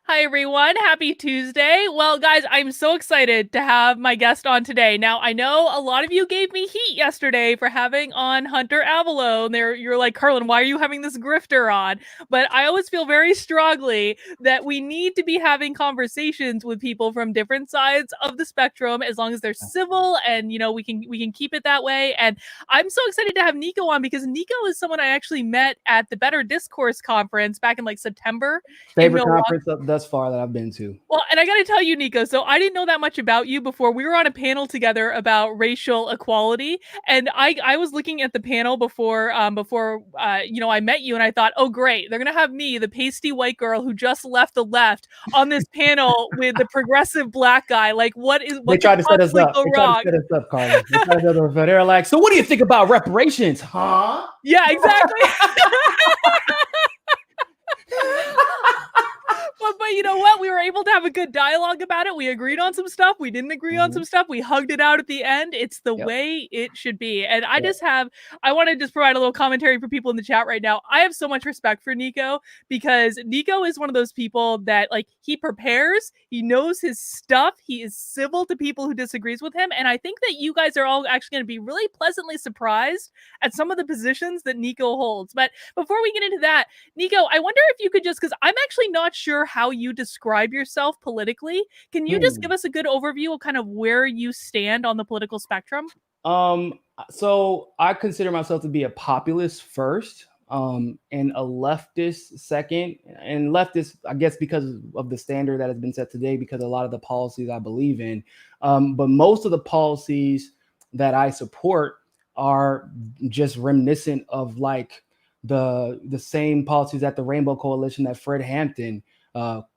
Hi, everyone. Happy Tuesday. Well, guys, I'm so excited to have my guest on today. Now, I know a lot of you gave me heat yesterday for having on Hunter Avalo. You're like, Carlin, why are you having this grifter on? But I always feel very strongly that we need to be having conversations with people from different sides of the spectrum, as long as they're civil and, we can keep it that way. And I'm so excited to have Nico on because Nico is someone I actually met at the Better Discourse conference back in like September in Favorite Milwaukee. conference thus far that I've been to. Well, and I got to tell you, Nico, so I didn't know that much about you before. We were on a panel together about racial equality, and I was looking at the panel before I met you, and I thought, oh great, they're gonna have me, the pasty white girl who just left the left, on this panel with the progressive black guy. Like, what They could tried to set us possibly up. go They tried to wrong? set us up, Carly. They were like, so what do you think about reparations? Huh? Yeah, exactly. But you know what? We were able to have a good dialogue about it. We agreed on some stuff. We didn't agree on some stuff. We hugged it out at the end. It's the way it should be. And I want to just provide a little commentary for people in the chat right now. I have so much respect for Nico because Nico is one of those people that, like, he prepares, he knows his stuff, he is civil to people who disagrees with him. And I think that you guys are all actually going to be really pleasantly surprised at some of the positions that Nico holds. But before we get into that, Nico, I wonder if you could just, because I'm actually not sure how you describe yourself politically. Can you just give us a good overview of kind of where you stand on the political spectrum? So I consider myself to be a populist first, and a leftist second. And leftist, I guess, because of the standard that has been set today, because a lot of the policies I believe in. But most of the policies that I support are just reminiscent of like the same policies that the Rainbow Coalition that Fred Hampton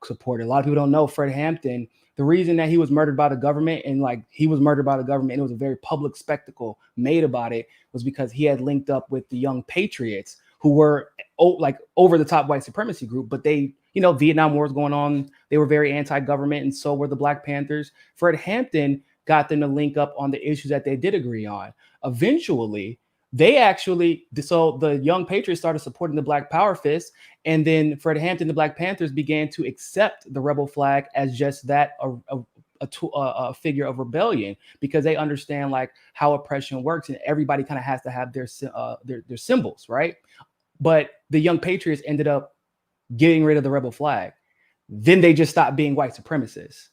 supported. A lot of people don't know Fred Hampton. The reason that he was murdered by the government, and like he was murdered by the government, and it was a very public spectacle made about it, was because he had linked up with the Young Patriots, who were like over the top white supremacy group. But they, Vietnam War was going on. They were very anti-government, and so were the Black Panthers. Fred Hampton got them to link up on the issues that they did agree on. Eventually, so the Young Patriots started supporting the Black Power Fist, and then Fred Hampton, the Black Panthers, began to accept the rebel flag as just that, a figure of rebellion, because they understand like how oppression works, and everybody kind of has to have their symbols, right? But the Young Patriots ended up getting rid of the rebel flag. Then they just stopped being white supremacists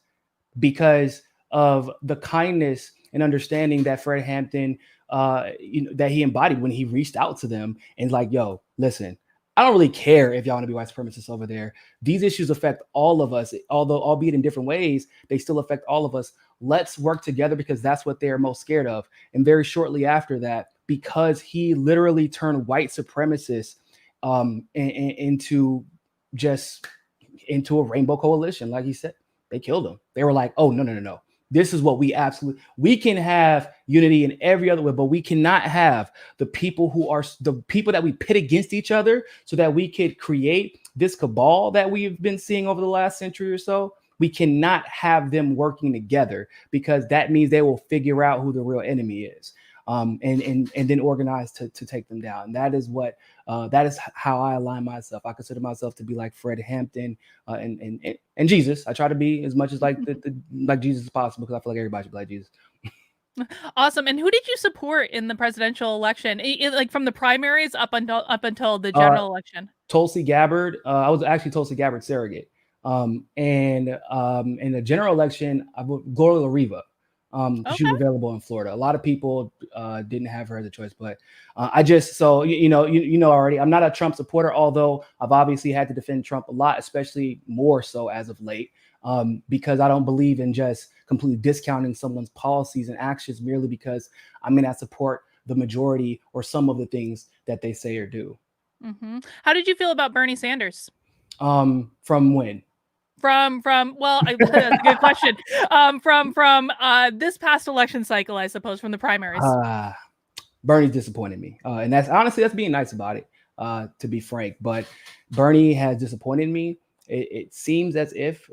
because of the kindness and understanding that Fred Hampton, that he embodied when he reached out to them and like, yo, listen, I don't really care if y'all want to be white supremacists over there. These issues affect all of us, although albeit in different ways, they still affect all of us. Let's work together, because that's what they're most scared of. And very shortly after that, because he literally turned white supremacists into a rainbow coalition, like he said, they killed him. They were like, oh, no. This is what we can have unity in every other way, but we cannot have the people that we pit against each other so that we could create this cabal that we've been seeing over the last century or so. We cannot have them working together, because that means they will figure out who the real enemy is. And then organize to take them down. That is how I align myself. I consider myself to be like Fred Hampton and Jesus. I try to be as much as like Jesus as possible, because I feel like everybody should be like Jesus. Awesome. And who did you support in the presidential election? Like from the primaries up until the general election? Tulsi Gabbard. I was actually Tulsi Gabbard surrogate. And in the general election, I voted Gloria Riva. She was available in Florida. A lot of people didn't have her as a choice, but you know already, I'm not a Trump supporter, although I've obviously had to defend Trump a lot, especially more so as of late, because I don't believe in just completely discounting someone's policies and actions merely because I may not support the majority or some of the things that they say or do. Mm-hmm. How did you feel about Bernie Sanders? From when? Well, that's a good question. From this past election cycle, I suppose, from the primaries. Bernie's disappointed me, and that's being nice about it, to be frank. But Bernie has disappointed me. It seems as if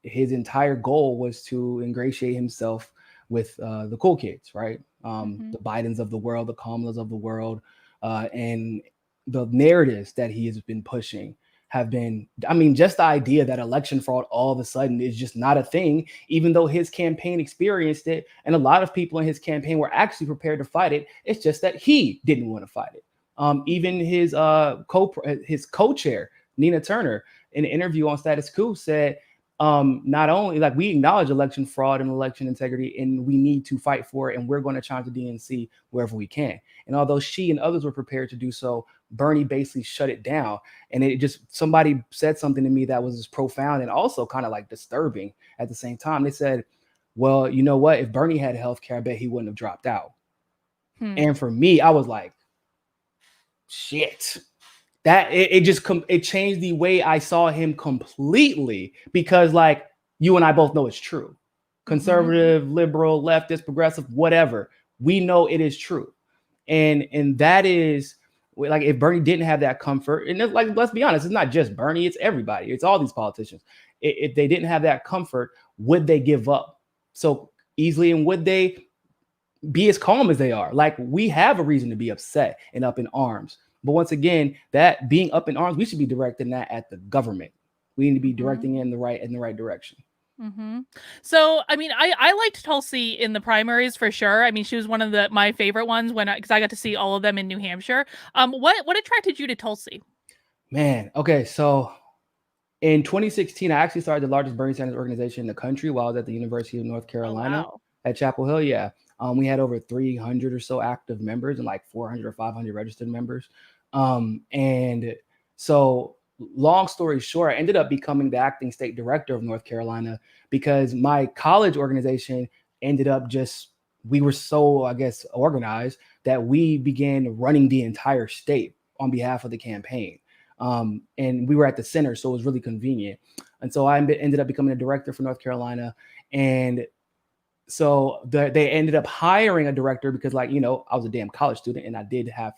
his entire goal was to ingratiate himself with the cool kids, right? The Bidens of the world, the Kamalas of the world, and the narratives that he has been pushing have been, I mean, just the idea that election fraud all of a sudden is just not a thing, even though his campaign experienced it. And a lot of people in his campaign were actually prepared to fight it. It's just that he didn't want to fight it. Even his co-chair, Nina Turner, in an interview on Status Quo said, not only like we acknowledge election fraud and election integrity, and we need to fight for it, and we're going to challenge the DNC wherever we can. And although she and others were prepared to do so, Bernie basically shut it down. And it just, somebody said something to me that was just profound and also kind of like disturbing at the same time. They said, well, you know what? If Bernie had healthcare, I bet he wouldn't have dropped out. And for me, I was like, shit. That it changed the way I saw him completely, because like you and I both know it's true. Conservative, liberal, leftist, progressive, whatever. We know it is true. And that is like, if Bernie didn't have that comfort, and like, let's be honest, it's not just Bernie, it's everybody. It's all these politicians. If they didn't have that comfort, would they give up so easily? And would they be as calm as they are? Like, we have a reason to be upset and up in arms. But once again, that being up in arms, we should be directing that at the government. We need to be directing it in the right direction. So, I mean, I liked Tulsi in the primaries for sure. I mean, she was one of my favorite ones because I got to see all of them in New Hampshire. What attracted you to Tulsi? Man, okay, so in 2016, I actually started the largest Bernie Sanders organization in the country while I was at the University of North Carolina at Chapel Hill. Yeah. We had over 300 or so active members and like 400 or 500 registered members. And so long story short, I ended up becoming the acting state director of North Carolina because my college organization ended up we were so, I guess, organized that we began running the entire state on behalf of the campaign. And we were at the center, so it was really convenient. And so I ended up becoming a director for North Carolina. And so they ended up hiring a director because, like, you know, I was a damn college student and I did have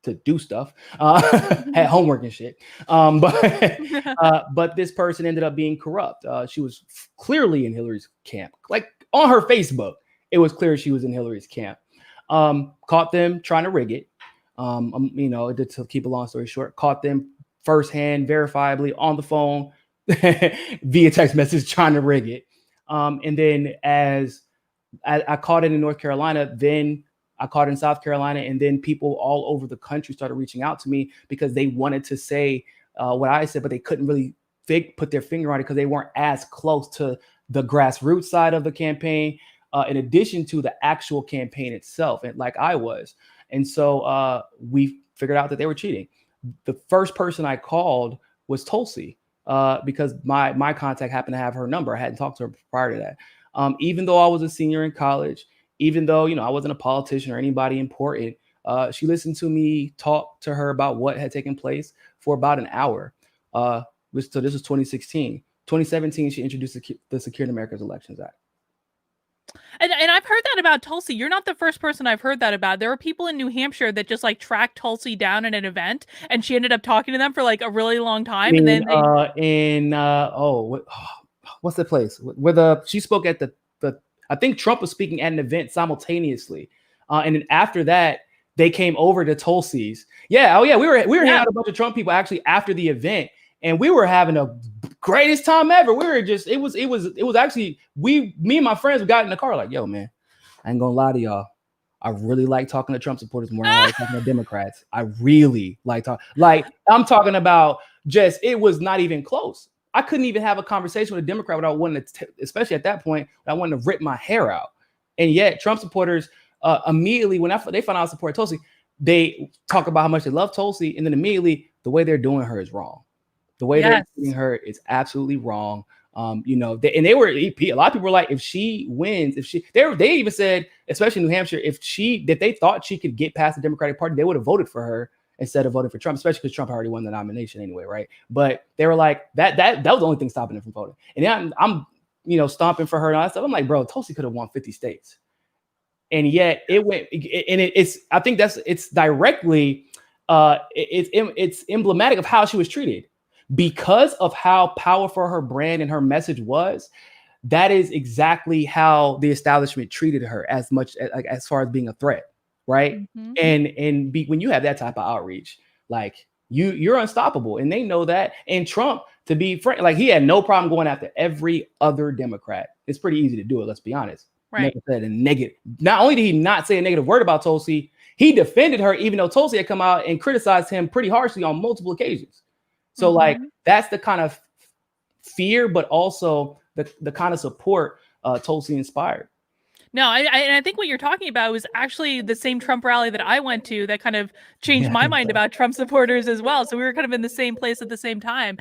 to do stuff, had homework and shit. But this person ended up being corrupt. She was clearly in Hillary's camp. Like on her Facebook, it was clear she was in Hillary's camp. Caught them trying to rig it. You know, to keep a long story short, caught them firsthand, verifiably on the phone via text message trying to rig it. And then as I caught it in North Carolina, then I caught it in South Carolina, and then people all over the country started reaching out to me because they wanted to say what I said, but they couldn't really put their finger on it because they weren't as close to the grassroots side of the campaign, in addition to the actual campaign itself, and like I was. And so we figured out that they were cheating. The first person I called was Tulsi. Because my contact happened to have her number. I hadn't talked to her prior to that. Even though I was a senior in college, even though, you know, I wasn't a politician or anybody important, she listened to me talk to her about what had taken place for about an hour. So this was 2016. 2017, she introduced the Securing America's Elections Act. And I've heard that about Tulsi. You're not the first person I've heard that about. There were people in New Hampshire that just like tracked Tulsi down at an event, and she ended up talking to them for like a really long time. And then what's the place where she spoke at the I think Trump was speaking at an event simultaneously, and then after that they came over to Tulsi's. Yeah, we were hanging out with a bunch of Trump people actually after the event, and we were having a greatest time ever. We were just, it was actually, me and my friends got in the car like, yo, man, I ain't gonna lie to y'all. I really like talking to Trump supporters more than I like talking to Democrats. I really like talking. Like, I'm talking about just, it was not even close. I couldn't even have a conversation with a Democrat without wanting to, especially at that point, I wanted to rip my hair out. And yet Trump supporters immediately, when they found out I support Tulsi, they talk about how much they love Tulsi. And then immediately the way they're doing her is wrong. The way they're doing her is absolutely wrong. You know, a lot of people were like, if she wins, they even said, especially in New Hampshire, if they thought she could get past the Democratic Party, they would have voted for her instead of voting for Trump, especially because Trump already won the nomination anyway, right? But they were like, that was the only thing stopping them from voting. And then I'm you know, stomping for her and all that stuff. I'm like, bro, Tulsi could have won 50 states. And yet it went, and I think it's directly, it's emblematic of how she was treated. Because of how powerful her brand and her message was, that is exactly how the establishment treated her, as far as being a threat, right? Mm-hmm. And when you have that type of outreach, like You're unstoppable, and they know that. And Trump, to be frank, like he had no problem going after every other Democrat. It's pretty easy to do it. Let's be honest. Right. Never said a negative. Not only did he not say a negative word about Tulsi, he defended her, even though Tulsi had come out and criticized him pretty harshly on multiple occasions. So like that's the kind of fear, but also the kind of support Tulsi inspired. No, I think what you're talking about was actually the same Trump rally that I went to that kind of changed my mind about Trump supporters as well. So we were kind of in the same place at the same time.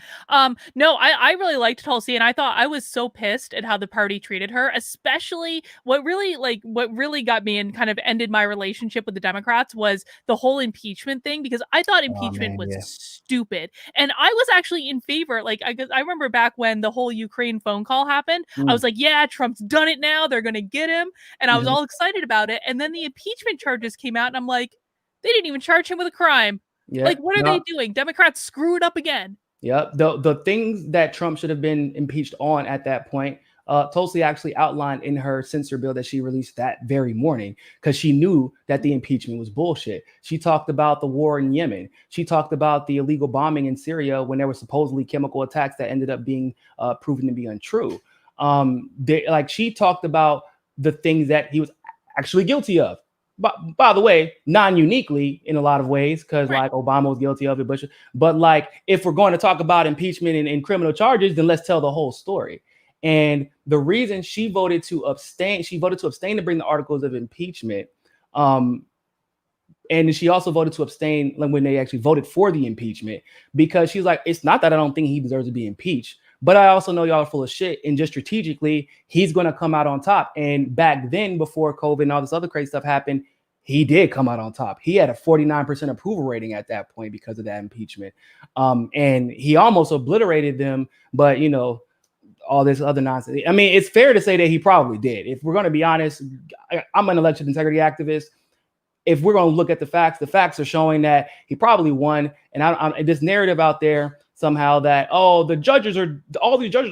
No, I really liked Tulsi, and I thought I was so pissed at how the party treated her, especially what really got me and kind of ended my relationship with the Democrats was the whole impeachment thing, because I thought impeachment was stupid. And I was actually in favor. Like, I remember back when the whole Ukraine phone call happened, I was like, yeah, Trump's done it now. They're going to get him. And I was all excited about it. And then the impeachment charges came out, and I'm like, they didn't even charge him with a crime. Like, what are they doing? Democrats screw it up again. Yep. The things that Trump should have been impeached on at that point, Tulsi actually outlined in her censor bill that she released that very morning, because she knew that the impeachment was bullshit. She talked about the war in Yemen. She talked about the illegal bombing in Syria when there were supposedly chemical attacks that ended up being proven to be untrue. She talked about the things that he was actually guilty of. But by the way, non-uniquely in a lot of ways, because like Obama was guilty of it, but like if we're going to talk about impeachment and criminal charges, then let's tell the whole story. And the reason she voted to abstain to bring the articles of impeachment. And she also voted to abstain when they actually voted for the impeachment, because she's like, it's not that I don't think he deserves to be impeached, but I also know y'all are full of shit. And just strategically, he's going to come out on top. And back then, before COVID and all this other crazy stuff happened, he did come out on top. He had a 49% approval rating at that point because of that impeachment. And he almost obliterated them. But, you know, all this other nonsense. I mean, it's fair to say that he probably did. If we're going to be honest, I'm an election integrity activist. If we're going to look at the facts are showing that he probably won. And this narrative out there somehow that, all these judges are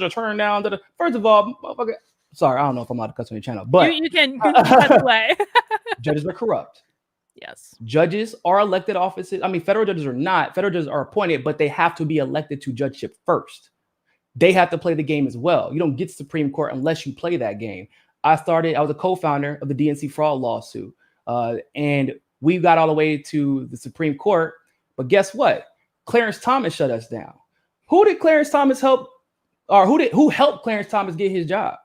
turning down. First of all, sorry, I don't know if I'm allowed to cuss on your channel, but you can cut away. Judges are corrupt. Yes. Judges are elected offices. I mean, federal judges are not. Federal judges are appointed, but they have to be elected to judgeship first. They have to play the game as well. You don't get Supreme Court unless you play that game. I was a co-founder of the DNC fraud lawsuit. And we got all the way to the Supreme Court. But guess what? Clarence Thomas shut us down. Who did Clarence Thomas help? Or who helped Clarence Thomas get his job?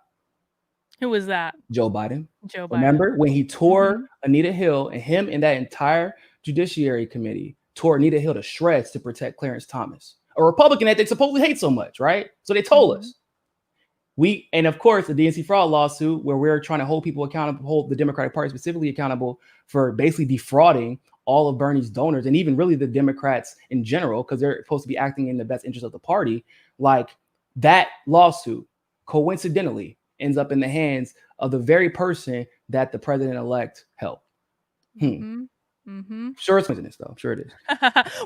Who was that? Joe Biden. Joe Biden. Remember when he tore Anita Hill, and him and that entire Judiciary Committee tore Anita Hill to shreds to protect Clarence Thomas, a Republican that they supposedly hate so much, right? So they told us. And of course, the DNC fraud lawsuit, where we're trying to hold people accountable, hold the Democratic Party specifically accountable for basically defrauding all of Bernie's donors, and even really the Democrats in general, because they're supposed to be acting in the best interest of the party. Like, that lawsuit coincidentally ends up in the hands of the very person that the president-elect helped. Sure, it's coincidence though. Sure it is.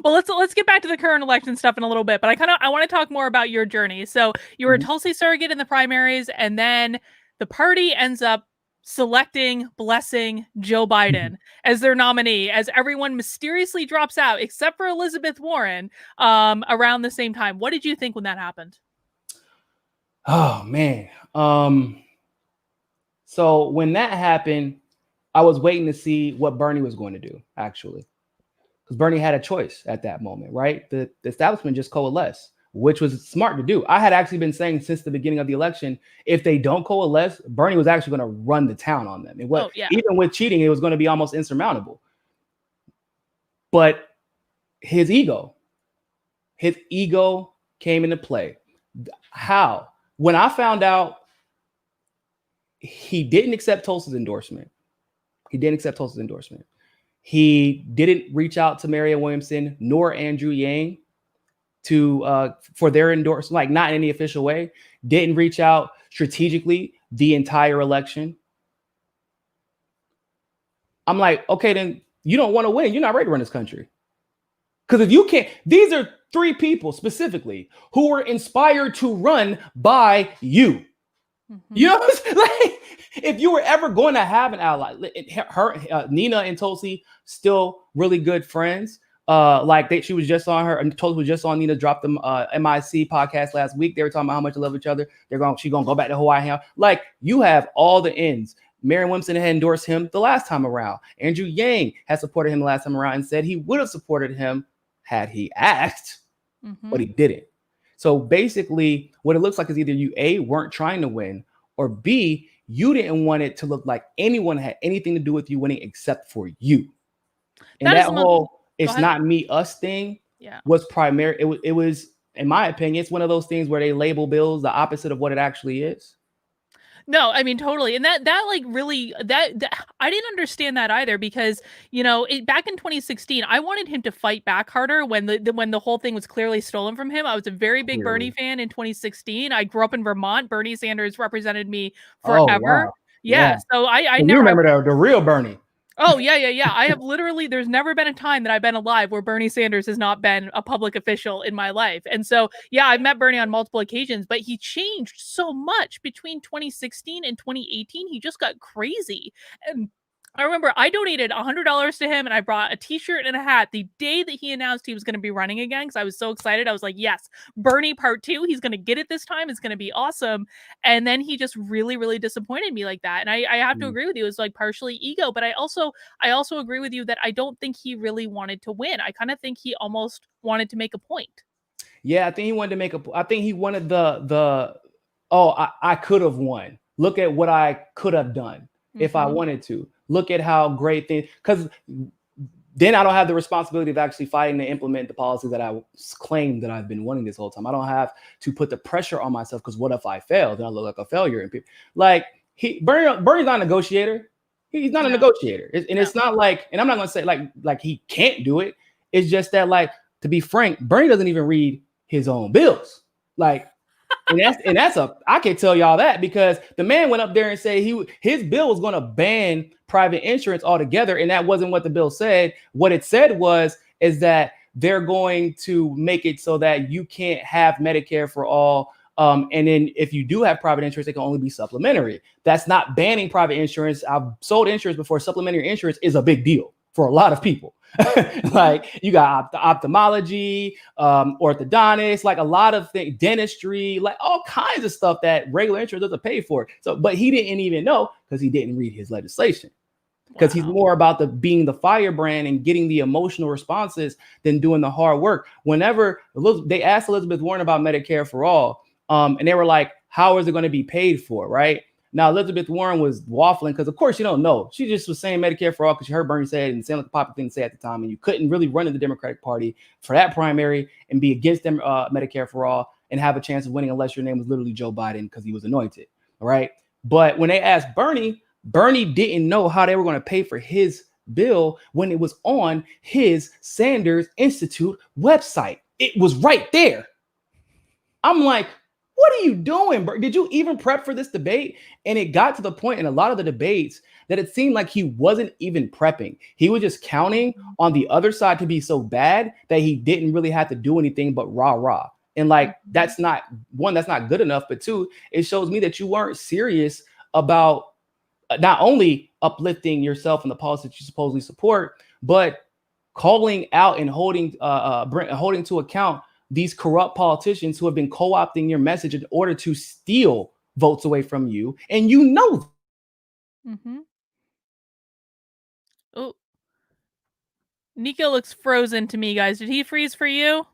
Well, let's get back to the current election stuff in a little bit, but I want to talk more about your journey. So you were a Tulsi surrogate in the primaries, and then the party ends up blessing Joe Biden as their nominee, as everyone mysteriously drops out except for Elizabeth Warren around the same time. What did you think when that happened? Oh man. So when that happened, I was waiting to see what Bernie was going to do, actually, because Bernie had a choice at that moment, right? The establishment just coalesced, which was smart to do. I had actually been saying since the beginning of the election, if they don't coalesce, Bernie was actually going to run the town on them. Even with cheating, it was going to be almost insurmountable. But his ego came into play. How? When I found out he didn't accept Tulsi's endorsement. He didn't reach out to Marianne Williamson nor Andrew Yang for their endorsement, like not in any official way. Didn't reach out strategically the entire election. I'm like, okay, then you don't want to win. You're not ready to run this country. Because if you can't, these are three people specifically who were inspired to run by you. You know, like, if you were ever going to have an ally, Nina and Tulsi still really good friends. she was just on her, and Tulsi was just on Nina dropped the MIC podcast last week. They were talking about how much they love each other. She's gonna go back to Hawaii. Like, you have all the ends. Marianne Williamson had endorsed him the last time around. Andrew Yang had supported him the last time around and said he would have supported him had he asked, but he didn't. So basically, what it looks like is either you A, weren't trying to win, or B, you didn't want it to look like anyone had anything to do with you winning except for you. And that whole it's not me, us thing was primary. It was, in my opinion, it's one of those things where they label bills the opposite of what it actually is. No, I mean, totally. And that like really that I didn't understand that either, because, you know, back in 2016, I wanted him to fight back harder when the whole thing was clearly stolen from him. I was a very big Bernie fan in 2016. I grew up in Vermont. Bernie Sanders represented me forever. Oh, wow. Yeah. So I never remember the real Bernie. Oh, yeah. I have literally, there's never been a time that I've been alive where Bernie Sanders has not been a public official in my life. And so, yeah, I've met Bernie on multiple occasions, but he changed so much between 2016 and 2018. He just got crazy. And I remember I donated $100 to him, and I brought a t-shirt and a hat the day that he announced he was going to be running again, because I was so excited. I was like, yes, Bernie part 2. He's going to get it this time. It's going to be awesome. And then he just really, really disappointed me like that. And I have to agree with you. It's like partially ego, but I also agree with you that I don't think he really wanted to win. I kind of think he almost wanted to make a point. Yeah, I think he wanted to I think he wanted I could have won. Look at what I could have done if I wanted to. Look at how great things, because then I don't have the responsibility of actually fighting to implement the policies that I claim that I've been wanting this whole time. I don't have to put the pressure on myself, because what if I fail? Then I look like a failure. And like Bernie's not a negotiator. He's not a negotiator. It's not like, and I'm not going to say like he can't do it. It's just that, like, to be frank, Bernie doesn't even read his own bills. Like, and that's I can tell y'all that, because the man went up there and said his bill was going to ban private insurance altogether, and that wasn't what the bill said. What it said is that they're going to make it so that you can't have Medicare for all, and then if you do have private insurance, it can only be supplementary. That's not banning private insurance. I've sold insurance before. Supplementary insurance is a big deal for a lot of people. Like, you got ophthalmology, orthodontists, like a lot of things, dentistry, like all kinds of stuff that regular insurance doesn't pay for. So, but he didn't even know, because he didn't read his legislation, because he's more about being the firebrand and getting the emotional responses than doing the hard work. Whenever they asked Elizabeth Warren about Medicare for all, and they were like, how is it going to be paid for, right? Now, Elizabeth Warren was waffling, because, of course, you don't know. She just was saying Medicare for all because she heard Bernie say it, and it sounded like the popular thing to say at the time. And you couldn't really run in the Democratic Party for that primary and be against them, Medicare for all, and have a chance of winning unless your name was literally Joe Biden because he was anointed. All right. But when they asked Bernie didn't know how they were going to pay for his bill when it was on his Sanders Institute website. It was right there. I'm like, what are you doing, bro? Did you even prep for this debate? And it got to the point in a lot of the debates that it seemed like he wasn't even prepping. He was just counting on the other side to be so bad that he didn't really have to do anything but rah. And like, that's not good enough. But two, it shows me that you weren't serious about not only uplifting yourself and the policies that you supposedly support, but calling out and holding to account these corrupt politicians who have been co-opting your message in order to steal votes away from you. And you know. Oh, Nico looks frozen to me, guys. Did he freeze for you?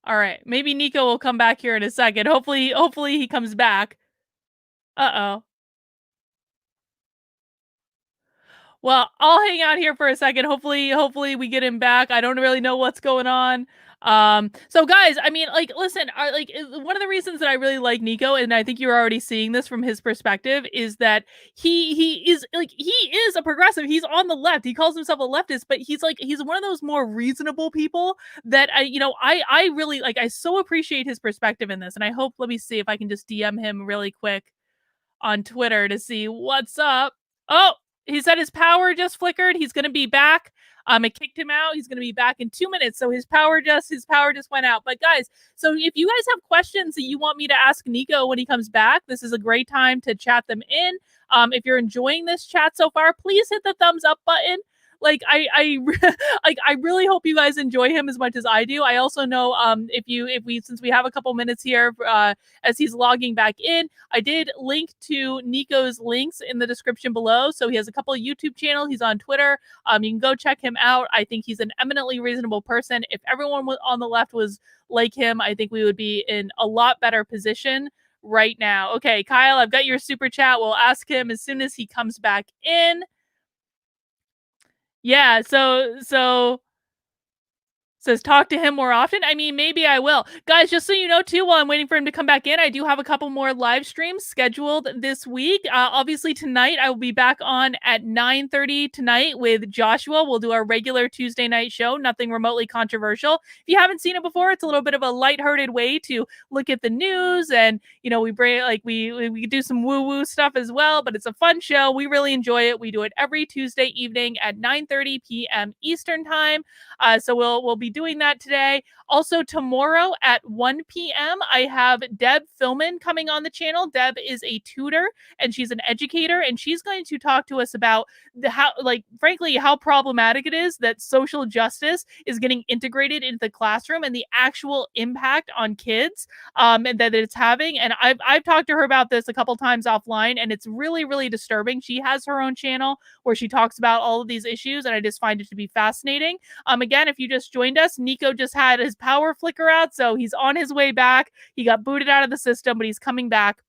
All right. Maybe Nico will come back here in a second. Hopefully he comes back. Uh-oh. Well, I'll hang out here for a second. Hopefully we get him back. I don't really know what's going on. So guys, I mean, like, listen, one of the reasons that I really like Nico, and I think you're already seeing this from his perspective, is that he is a progressive. He's on the left. He calls himself a leftist, but he's one of those more reasonable people that I really like. I so appreciate his perspective in this, and I hope, let me see if I can just DM him really quick on Twitter to see what's up. Oh, he said his power just flickered. He's going to be back. It kicked him out. He's going to be back in 2 minutes. So his power just went out. But guys, so if you guys have questions that you want me to ask Nico when he comes back, this is a great time to chat them in. If you're enjoying this chat so far, please hit the thumbs up button. like I like I really hope you guys enjoy him as much as I do. I also know since we have a couple minutes here as he's logging back in, I did link to Nico's links in the description below. So he has a couple of YouTube channels. He's on Twitter. You can go check him out. I think he's an eminently reasonable person. If everyone on the left was like him, I think we would be in a lot better position right now. Okay, Kyle, I've got your super chat. We'll ask him as soon as he comes back in. Yeah, so says talk to him more often. I mean, maybe I will. Guys, just so you know, too, while I'm waiting for him to come back in, I do have a couple more live streams scheduled this week. Obviously, tonight I will be back on at 9:30 tonight with Joshua. We'll do our regular Tuesday night show, nothing remotely controversial. If you haven't seen it before, it's a little bit of a lighthearted way to look at the news, and we bring we do some woo-woo stuff as well, but it's a fun show. We really enjoy it. We do it every Tuesday evening at 9:30 p.m. Eastern time. So we'll be doing that today. Also tomorrow at 1 p.m. I have Deb Philman coming on the channel. Deb is a tutor and she's an educator, and she's going to talk to us about how problematic it is that social justice is getting integrated into the classroom and the actual impact on kids and that it's having. And I've talked to her about this a couple times offline, and it's really, really disturbing. She has her own channel where she talks about all of these issues, and I just find it to be fascinating. Again, if you just joined us, Nico just had his power flicker out, so he's on his way back. He got booted out of the system, but he's coming back.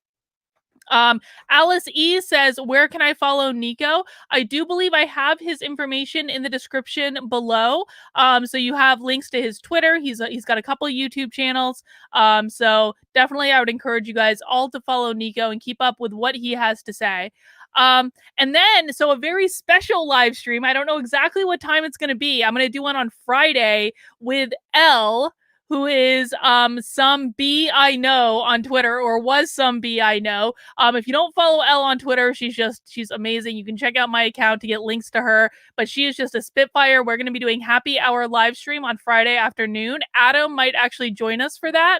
Alice E says, where can I follow Nico? I do believe I have his information in the description below. So you have links to his Twitter. He's got a couple of YouTube channels. So definitely I would encourage you guys all to follow Nico and keep up with what he has to say. And then, so a very special live stream. I don't know exactly what time it's going to be. I'm going to do one on Friday with Elle, who is some B I know on Twitter, or was some B I know. If you don't follow Elle on Twitter, she's amazing. You can check out my account to get links to her, but she is just a spitfire. We're going to be doing happy hour live stream on Friday afternoon. Adam might actually join us for that.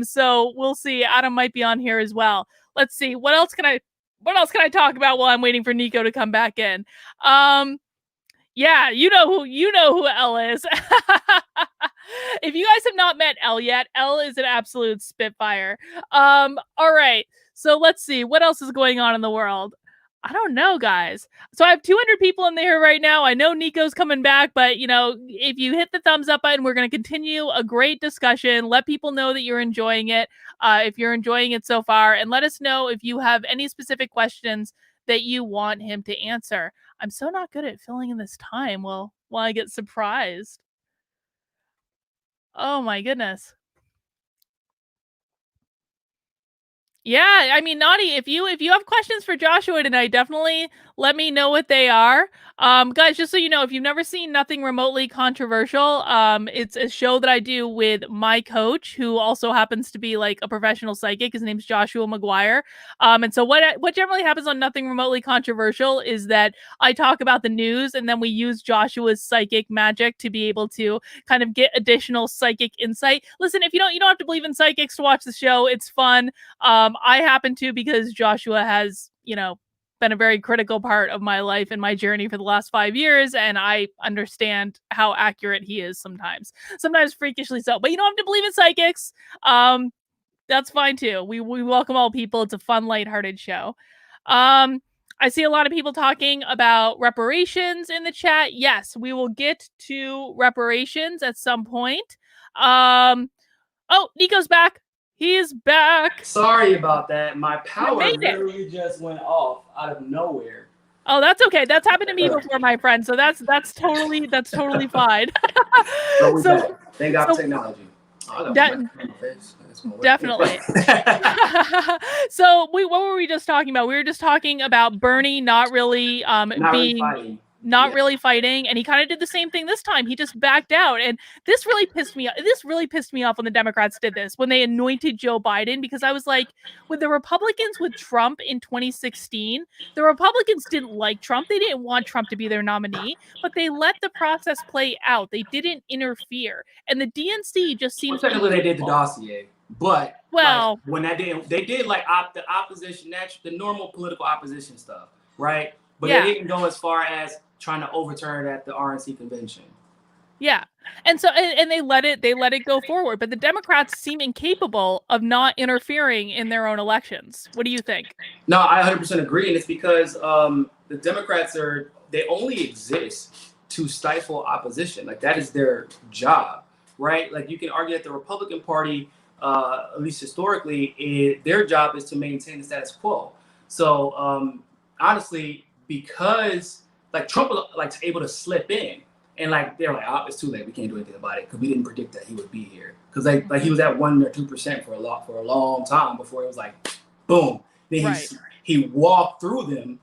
So we'll see. Adam might be on here as well. Let's see. What else can I talk about while I'm waiting for Nico to come back in? Yeah, you know who Elle is. If you guys have not met Elle yet, Elle is an absolute spitfire. All right. So let's see what else is going on in the world. I don't know, guys. So I have 200 people in there right now. I know Nico's coming back, but if you hit the thumbs up button, we're going to continue a great discussion. Let people know that you're enjoying it. If you're enjoying it so far, and let us know if you have any specific questions that you want him to answer. I'm so not good at filling in this time while I get surprised. Oh my goodness. Yeah, I mean, Naughty, if you have questions for Joshua tonight, definitely let me know what they are. Guys, just so you know, if you've never seen Nothing Remotely Controversial, it's a show that I do with my coach, who also happens to be like a professional psychic. His name's Joshua McGuire. And so what generally happens on Nothing Remotely Controversial is that I talk about the news, and then we use Joshua's psychic magic to be able to kind of get additional psychic insight. Listen, if you don't have to believe in psychics to watch the show. It's fun. I happen to, because Joshua has, been a very critical part of my life and my journey for the last 5 years, and I understand how accurate he is sometimes freakishly so. But you don't have to believe in psychics. That's fine too. We welcome all people. It's a fun, lighthearted show. I see a lot of people talking about reparations in the chat. Yes, we will get to reparations at some point. Oh, Nico's back. He's back. Sorry about that. My power literally just went off out of nowhere. Oh, that's okay. That's happened to me before, my friend. So that's totally fine. So thank God for technology. Definitely. So what were we just talking about? We were just talking about Bernie not really really fighting, and he kind of did the same thing this time. He just backed out, and this really pissed me off when the Democrats did this, when they anointed Joe Biden, because I was like, with the Republicans with Trump in 2016, the Republicans didn't like Trump. They didn't want Trump to be their nominee, but they let the process play out. They didn't interfere, and the DNC just seems technically they did the dossier, but when they did like the opposition, the normal political opposition stuff, right? But they didn't go as far as trying to overturn it at the RNC convention. Yeah. And so and they let it go forward, but the Democrats seem incapable of not interfering in their own elections. What do you think? No, I 100% agree, and it's because the Democrats they only exist to stifle opposition. Like that is their job, right? Like you can argue that the Republican Party, at least historically, their job is to maintain the status quo. So honestly, because like Trump was like able to slip in. And like they're like, oh, it's too late. We can't do anything about it because we didn't predict that he would be here. Because like he was at 1 or 2% for a long time before it was like, boom. Then Right. he walked through them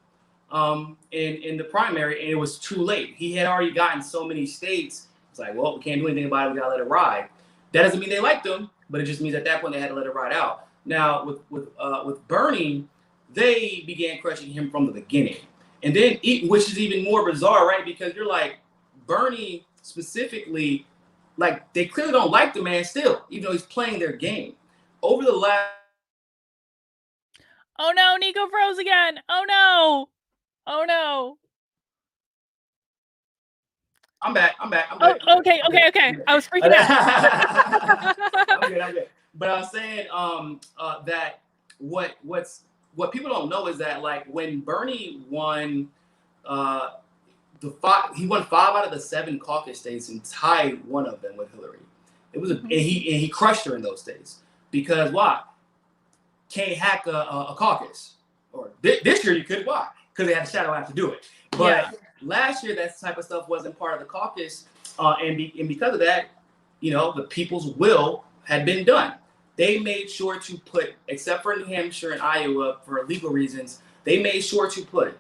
in the primary, and it was too late. He had already gotten so many states. It's like, well, we can't do anything about it. We gotta let it ride. That doesn't mean they liked him, but it just means at that point they had to let it ride out. Now with Bernie, they began crushing him from the beginning, and then which is even more bizarre, right? Because you're like. Bernie specifically, like they clearly don't like the man still, even though he's playing their game. Over the last. Oh no, Nico froze again. Oh no. Oh no. I'm back. Oh, okay. I was freaking out. I'm good. But I was saying that what people don't know is that like when Bernie won he won 5 out of the 7 caucus states and tied one of them with Hillary. It was and he crushed her in those states because why? Can't hack a caucus. Or this year you could. Why? Because they had a shadow act to do it. But last year that type of stuff wasn't part of the caucus, and because of that, you know, the people's will had been done. They made sure to put, except for New Hampshire and Iowa for legal reasons, they made sure to put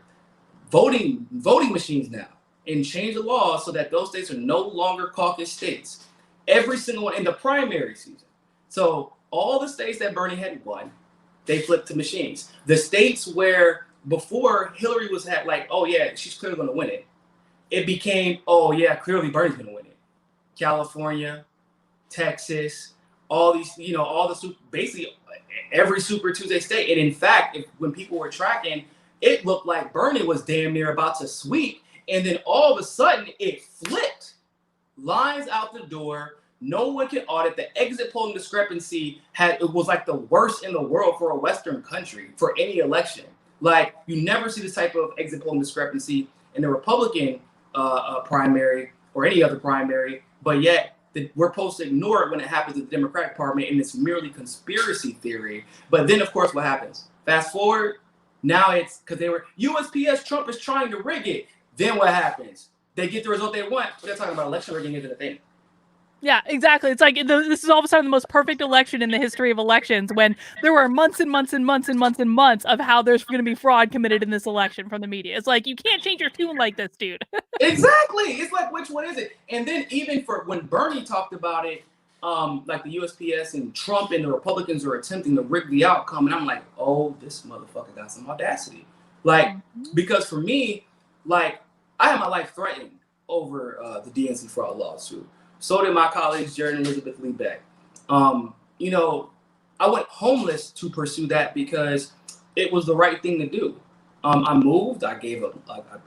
voting machines now and change the law so that those states are no longer caucus states. Every single one in the primary season. So all the states that Bernie had won, they flipped to machines. The states where before Hillary was like, oh yeah, she's clearly going to win it. It became, oh yeah, clearly Bernie's going to win it. California, Texas, all these, you know, all the basically every Super Tuesday state. And in fact, when people were tracking, it looked like Bernie was damn near about to sweep, and then all of a sudden it flipped. Lines out the door. No one can audit. The exit polling discrepancy it was like the worst in the world for a Western country for any election. Like you never see this type of exit polling discrepancy in the Republican primary or any other primary, but yet we're supposed to ignore it when it happens in the Democratic Party, and it's merely conspiracy theory. But then, of course, what happens? Fast forward. Now it's because they were USPS. Trump is trying to rig it. Then what happens? They get the result they want, but they're talking about election rigging into the thing. Yeah, exactly. It's like this is all of a sudden the most perfect election in the history of elections when there were months and months and months and months and months of how there's going to be fraud committed in this election from the media. It's like, you can't change your tune like this, dude. Exactly. It's like, which one is it? And then even for when Bernie talked about it, like the USPS and Trump and the Republicans are attempting to rig the outcome, and I'm like, oh, this motherfucker got some audacity. Like, because for me, like, I had my life threatened over the DNC fraud lawsuit. So did my colleagues, Jared and Elizabeth Lee Beck. You know, I went homeless to pursue that because it was the right thing to do. I moved. I gave up.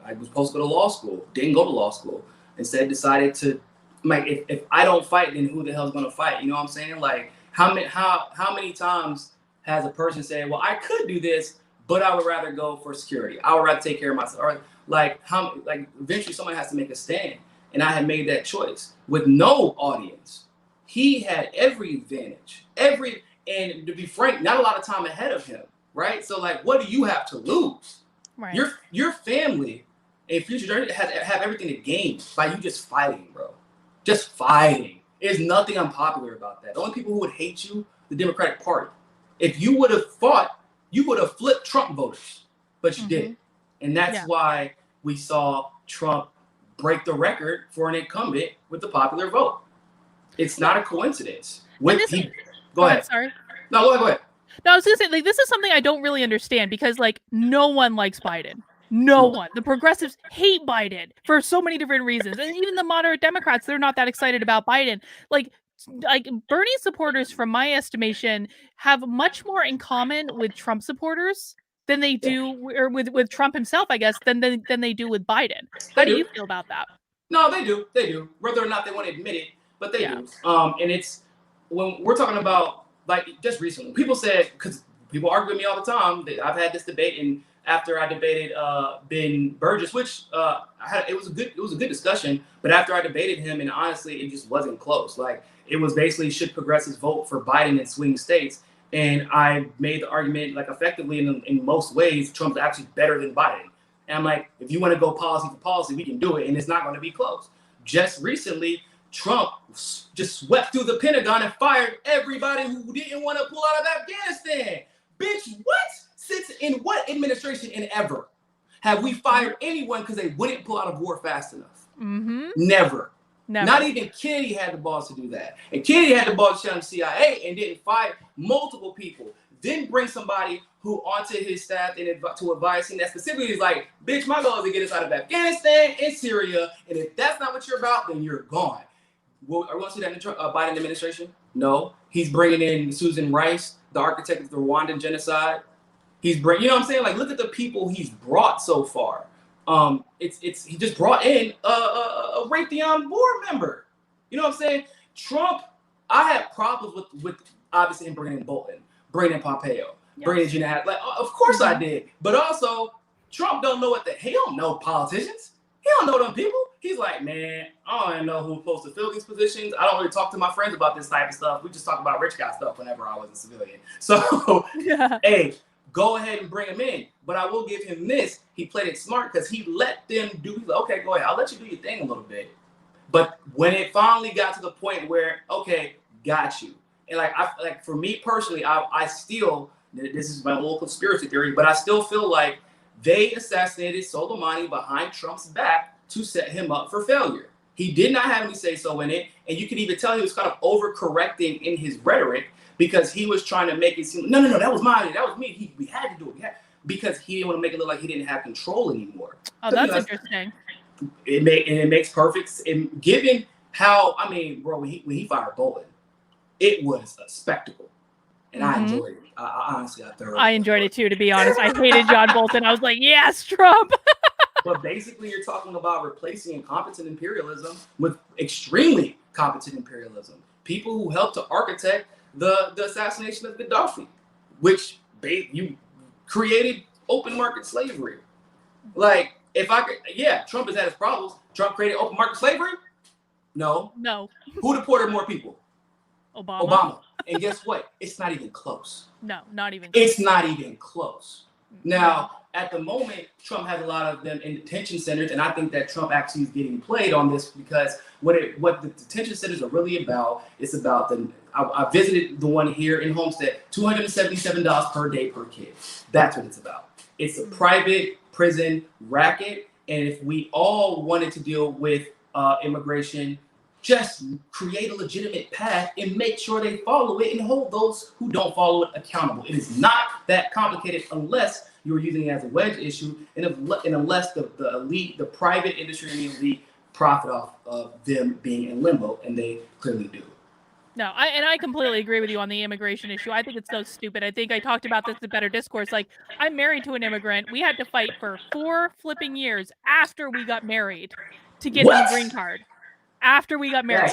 I was supposed to go to law school. Didn't go to law school. Instead, decided to, like, if I don't fight, then who the hell's gonna fight? You know what I'm saying? Like, how many times has a person said, "Well, I could do this, but I would rather go for security. I would rather take care of myself." Or like eventually someone has to make a stand. And I had made that choice with no audience. He had every advantage, and to be frank, not a lot of time ahead of him, right? So like, what do you have to lose? Right. Your family and future journey have everything to gain by you just fighting, bro. Just fighting. There's nothing unpopular about that. The only people who would hate you, the Democratic Party. If you would have fought, you would have flipped Trump voters, but you didn't. And that's why we saw Trump break the record for an incumbent with the popular vote. It's not a coincidence. Go ahead. Sorry. No, go ahead. No, I was gonna say, like, this is something I don't really understand because, like, no one likes Biden. No one. The progressives hate Biden for so many different reasons, and even the moderate Democrats, they're not that excited about Biden. Like Bernie supporters, from my estimation, have much more in common with Trump supporters than they do, or with Trump himself, I guess, than they do with Biden. How do you feel about that? No, they do. Whether or not they want to admit it, but they do. And it's when we're talking about, like, just recently, people said, because people argue with me all the time, that I've had this debate, and after I debated Ben Burgess, which it was a good discussion, but after I debated him, and honestly, it just wasn't close. Like, it was basically, should progressives vote for Biden in swing states? And I made the argument, like, effectively in most ways, Trump's actually better than Biden. And I'm like, if you want to go policy for policy, we can do it, and it's not going to be close. Just recently, Trump just swept through the Pentagon and fired everybody who didn't want to pull out of Afghanistan. Bitch, what? Since in what administration and ever have we fired anyone because they wouldn't pull out of war fast enough? Mm-hmm. Never. Not even Kennedy had the balls to do that. And Kennedy had the balls to shut down the CIA and didn't fire multiple people. Then bring somebody who onto his staff and to advise him that specifically is like, bitch, my goal is to get us out of Afghanistan and Syria. And if that's not what you're about, then you're gone. Well, are we going to see that in the Biden administration? No. He's bringing in Susan Rice, the architect of the Rwandan genocide. He's bringing, you know what I'm saying? Like, look at the people he's brought so far. He just brought in a Raytheon board member. You know what I'm saying? Trump, I had problems with obviously him bringing in Bolton, bringing in Pompeo, bringing in Gina Haspel. Like, of course I did. But also, Trump don't know he don't know politicians. He don't know them people. He's like, man, I don't even know who's supposed to fill these positions. I don't really talk to my friends about this type of stuff. We just talk about rich guy stuff whenever I was a civilian. So, hey, go ahead and bring him in. But I will give him this. He played it smart because he let them do. He's like, okay, go ahead. I'll let you do your thing a little bit. But when it finally got to the point where, okay, got you. And like for me personally, I still, this is my little conspiracy theory, but I still feel like they assassinated Soleimani behind Trump's back to set him up for failure. He did not have any say so in it. And you can even tell he was kind of overcorrecting in his rhetoric because he was trying to make it seem, no, that was mine. That was me. We had to do it. Because he didn't want to make it look like he didn't have control anymore. Oh, that's interesting. It makes perfect, and given how, I mean, bro, when he fired Bolton, it was a spectacle. And I enjoyed it. I honestly, I enjoyed it too, to be honest. I hated John Bolton. I was like, yes, Trump. But basically, you're talking about replacing incompetent imperialism with extremely competent imperialism. People who helped to architect the assassination of Gaddafi, which you created open market slavery. Like, if I could, Trump has had his problems. Trump created open market slavery? No. Who deported more people? Obama. And guess what? It's not even close. No, not even close. It's not even close. Now, at the moment, Trump has a lot of them in detention centers, and I think that Trump actually is getting played on this because what the detention centers are really about, it's about I visited the one here in Homestead, $277 per day per kid. That's what it's about. It's a private prison racket, and if we all wanted to deal with immigration, just create a legitimate path and make sure they follow it and hold those who don't follow it accountable. It is not that complicated unless you're using it as a wedge issue and unless the elite, the private industry and the elite profit off of them being in limbo, and they clearly do. No, I completely agree with you on the immigration issue. I think it's so stupid. I think I talked about this in Better Discourse. Like, I'm married to an immigrant. We had to fight for 4 flipping years after we got married to get him a green card. After we got married.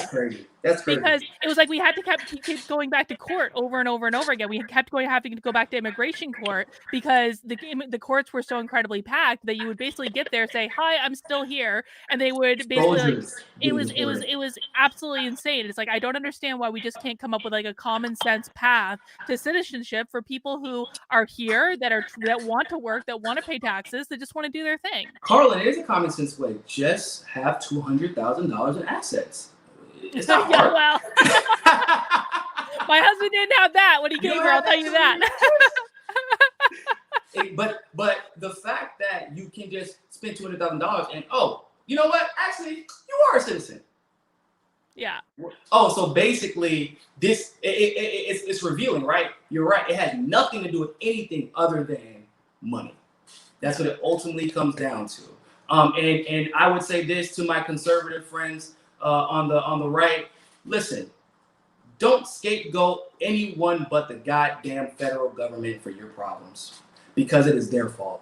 That's crazy. Because it was like we had to keep going back to court over and over and over again. We kept having to go back to immigration court because the courts were so incredibly packed that you would basically get there, say, "Hi, I'm still here," and they would basically it was absolutely insane. It's like, I don't understand why we just can't come up with like a common sense path to citizenship for people who are here that want to work, that want to pay taxes, that just want to do their thing. Carlin, it is a common sense way. Just have $200,000 in assets. It's not hard. Well, my husband didn't have that when he came here. I'll tell you that. But the fact that you can just spend $200,000 and you know what? Actually, you are a citizen. Yeah. Oh, so basically, it's revealing, right? You're right. It has nothing to do with anything other than money. That's what it ultimately comes down to. And I would say this to my conservative friends on the right. Listen, don't scapegoat anyone but the goddamn federal government for your problems. because it is their fault.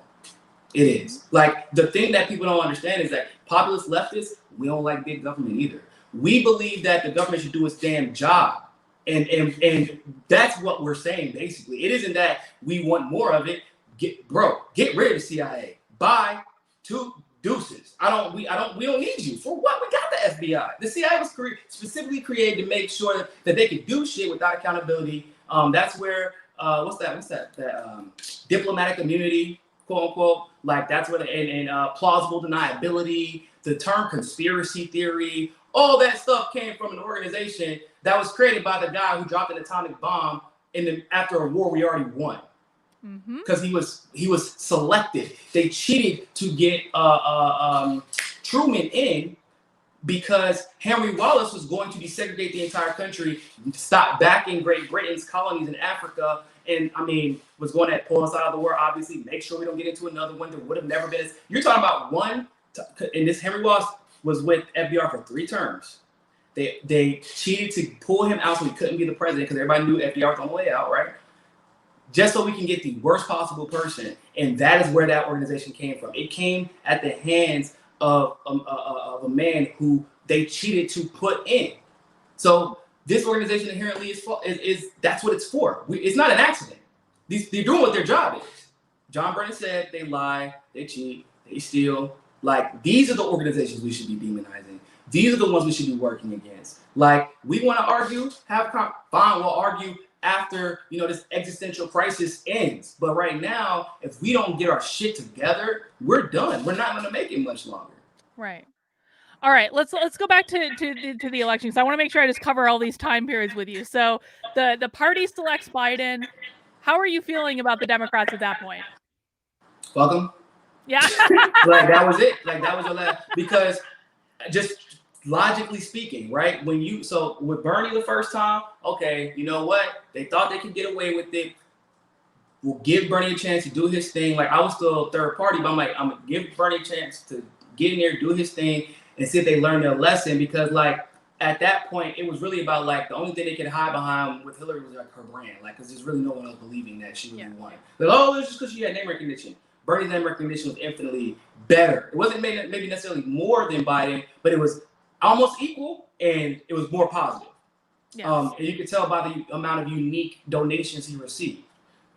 It is. Like, the thing that people don't understand is that populist leftists, we don't like big government either. We believe that the government should do its damn job. And that's what we're saying, basically. It isn't that we want more of it. Get rid of the CIA. Bye. Two deuces. We don't need you. For what? We got the FBI. The CIA was specifically created to make sure that they could do shit without accountability. That's where what's that? Diplomatic immunity, quote unquote. Like, that's where plausible deniability, the term conspiracy theory, all that stuff came from an organization that was created by the guy who dropped an atomic bomb after a war we already won. Because he was selected. They cheated to get Truman in because Henry Wallace was going to desegregate the entire country, stop backing Great Britain's colonies in Africa, and was going to pull us out of the war, obviously, make sure we don't get into another one. There would have never been. You're talking about and this Henry Wallace was with FDR for 3 terms. They cheated to pull him out so he couldn't be the president because everybody knew FDR was on the way out, right? Just so we can get the worst possible person. And that is where that organization came from. It came at the hands of a man who they cheated to put in. So this organization inherently is that's what it's for. It's not an accident. They're doing what their job is. John Brennan said they lie, they cheat, they steal. Like, these are the organizations we should be demonizing. These are the ones we should be working against. Like, we want to argue, fine, we'll argue after, this existential crisis ends. But right now, if we don't get our shit together, we're done. We're not going to make it much longer. Right. All right. Let's go back to the elections. I want to make sure I just cover all these time periods with you. So the party selects Biden. How are you feeling about the Democrats at that point? Fuck them. Yeah. Like, that was it. Like, that was your last. Because just logically speaking, right? So with Bernie the first time, okay, you know what? They thought they could get away with it. We'll give Bernie a chance to do his thing. Like, I was still a third party, but I'm going to give Bernie a chance to get in there, do his thing, and see if they learn their lesson. Because, like, at that point, it was really about, like, the only thing they could hide behind with Hillary was, like, her brand. Like, because there's really no one else believing that she really won. Like, oh, it's just because she had name recognition. Bernie's name recognition was infinitely better. It wasn't maybe necessarily more than Biden, but it was almost equal, and it was more positive. Yes. And you could tell by the amount of unique donations he received.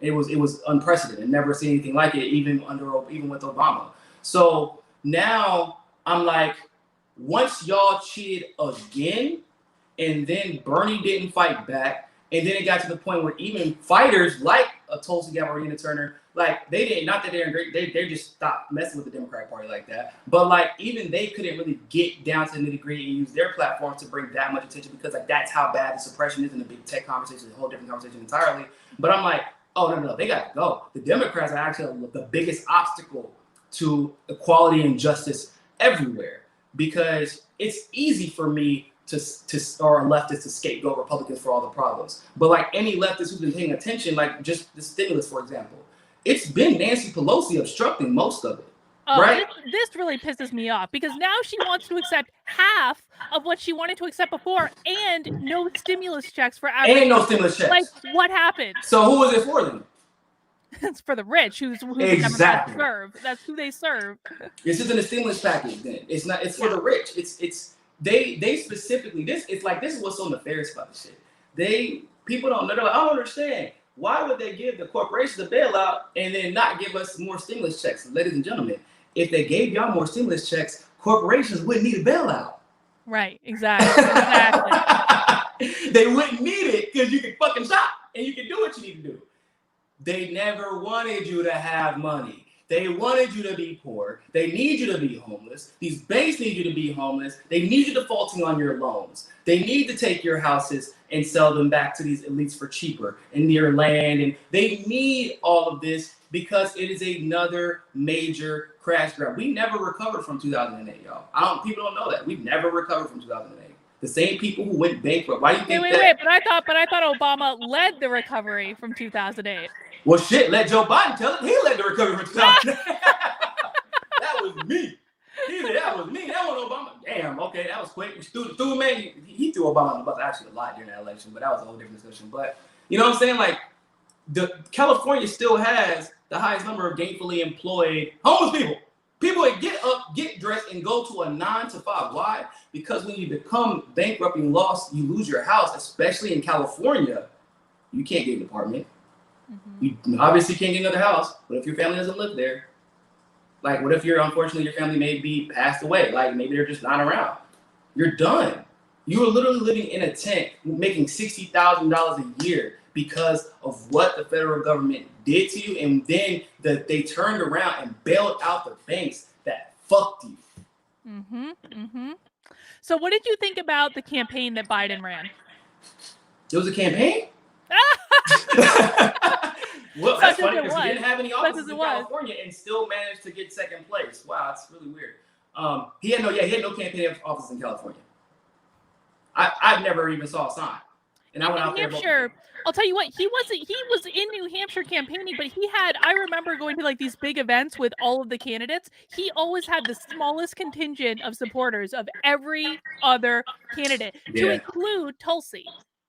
It was unprecedented. Never seen anything like it, even with Obama. So now I'm like, once y'all cheated again, and then Bernie didn't fight back, and then it got to the point where even fighters like a Tulsi Gabbard Turner, like, they didn't, not that they're great, they just stopped messing with the Democratic Party like that. But, like, even they couldn't really get down to the nitty-gritty and use their platform to bring that much attention, because, like, that's how bad the suppression is in the big tech conversation. It's a whole different conversation entirely. But I'm like, oh, no, they got to go. The Democrats are actually the biggest obstacle to equality and justice everywhere, because it's easy for me or a leftist to scapegoat Republicans for all the problems. But, like, any leftist who's been paying attention, like just the stimulus, for example, it's been Nancy Pelosi obstructing most of it. Right? This really pisses me off, because now she wants to accept half of what she wanted to accept before, and no stimulus checks for average. And no stimulus checks. Like, what happened? So who was it for then? It's for the rich, who exactly. the Democrats serve. That's who they serve. This isn't a stimulus package then. It's not. It's for the rich. They specifically, this is what's so nefarious about this shit. People don't know. They're like, I don't understand. Why would they give the corporations a bailout and then not give us more stimulus checks? Ladies and gentlemen, if they gave y'all more stimulus checks, corporations wouldn't need a bailout. Right, exactly. They wouldn't need it because you can fucking shop and you can do what you need to do. They never wanted you to have money. They wanted you to be poor. They need you to be homeless. These banks need you to be homeless. They need you defaulting on your loans. They need to take your houses and sell them back to these elites for cheaper and near land. And they need all of this because it is another major crash grab. We never recovered from 2008, y'all. People don't know that. We've never recovered from 2008. The same people who went bankrupt. Why do you think that? Wait, but I thought Obama led the recovery from 2008. Well, shit, let Joe Biden tell it. He led the recovery from 2008. That was me. He said, that was me. That wasn't Obama. Damn, okay, that was quick. He threw Obama on the bus actually a lot during that election, but that was a whole different discussion. But you know what I'm saying? Like, California still has the highest number of gainfully employed homeless people. People that get up, get dressed, and go to a 9 to 5. Why? Because when you become bankrupt and lost, you lose your house, especially in California, you can't get an apartment. You obviously can't get another house. What if your family doesn't live there? Like, what if unfortunately your family may be passed away? Like, maybe they're just not around. You're done. You are literally living in a tent, making $60,000 a year because of what the federal government did to you. And then they turned around and bailed out the banks that fucked you. So what did you think about the campaign that Biden ran? It was a campaign? Well, that's funny because he didn't have any offices in California and still managed to get second place. Wow, that's really weird. He had no campaign office in California. I've never even saw a sign. And I went out there. I'll tell you what, he was in New Hampshire campaigning, but I remember going to like these big events with all of the candidates. He always had the smallest contingent of supporters of every other candidate, to include Tulsi.